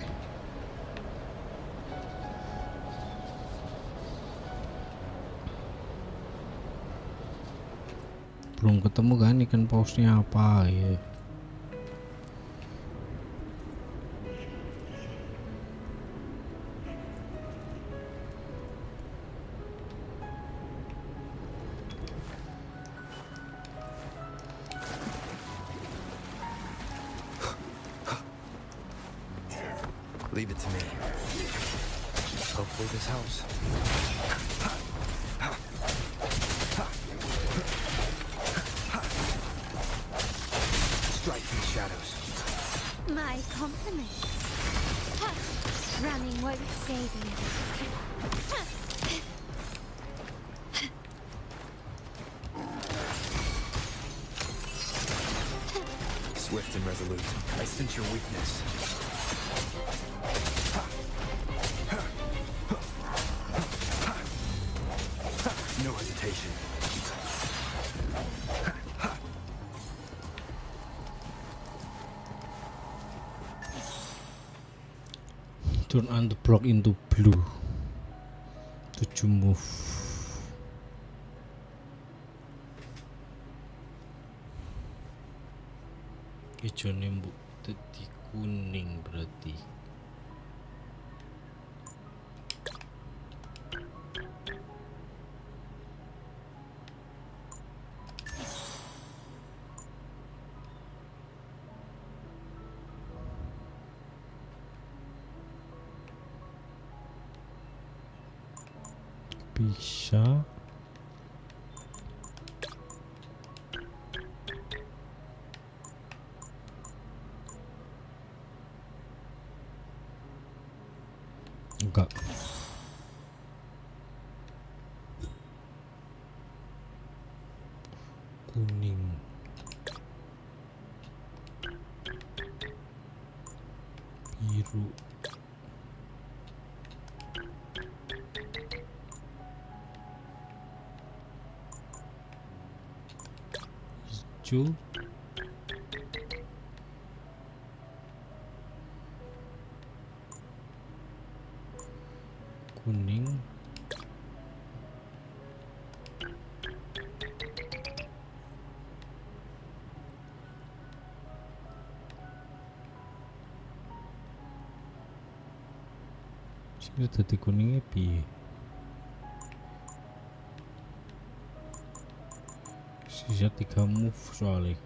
Belum ketemu kan ikan pausnya apa ya. Leave it to me. Hopefully this helps. Strike from the shadows. My compliments. Running won't save you. Swift and resolute. I sense your weakness. No hesitation. Turn on the block into blue. 7 move. Hijaunya mbok dadi kuning berarti. Bisa enggak. Kuning, biru, hijau, kuning, sing dadi kuningnya piye? Sisa 3 move soalnya.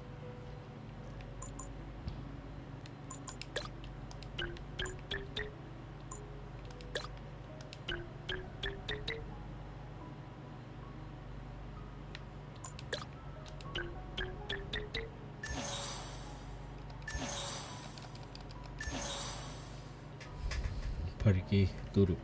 Pergi turu.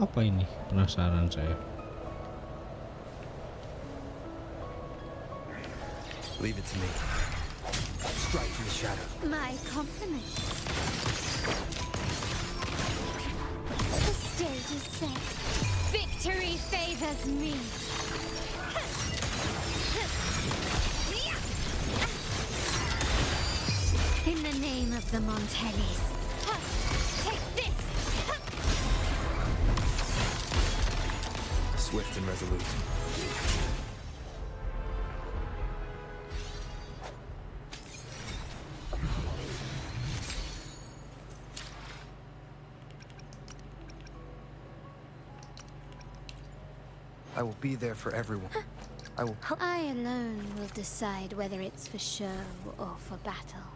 Apa ini? Penasaran saya. Leave it to me. Strike from the shadow. My compliments. The stage is set. Victory favors me. In the name of the Montellis. Take this! Swift and resolute. I will be there for everyone. I alone will decide whether it's for show or for battle.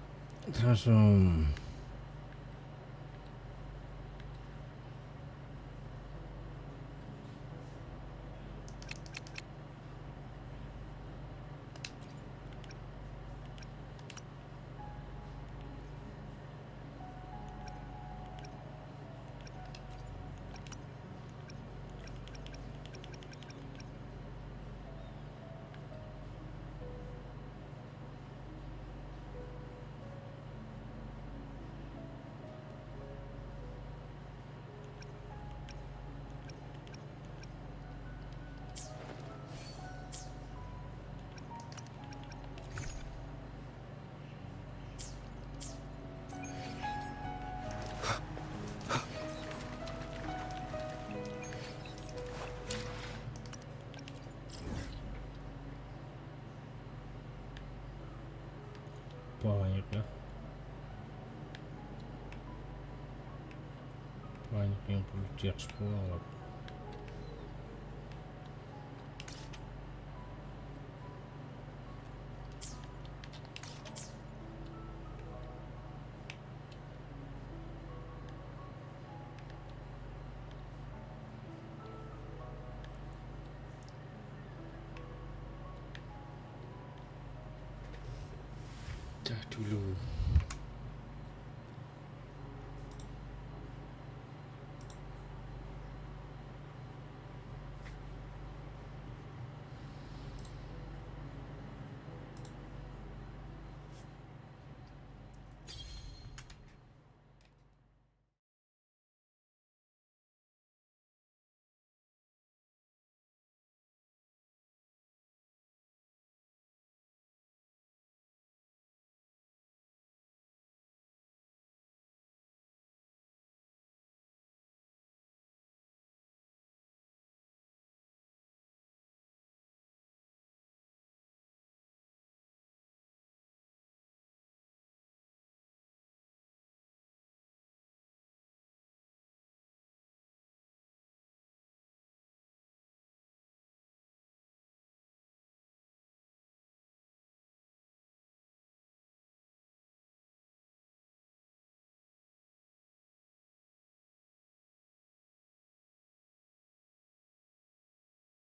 Banyak ya, banyak yang perlu dieksplor. Dah dulu.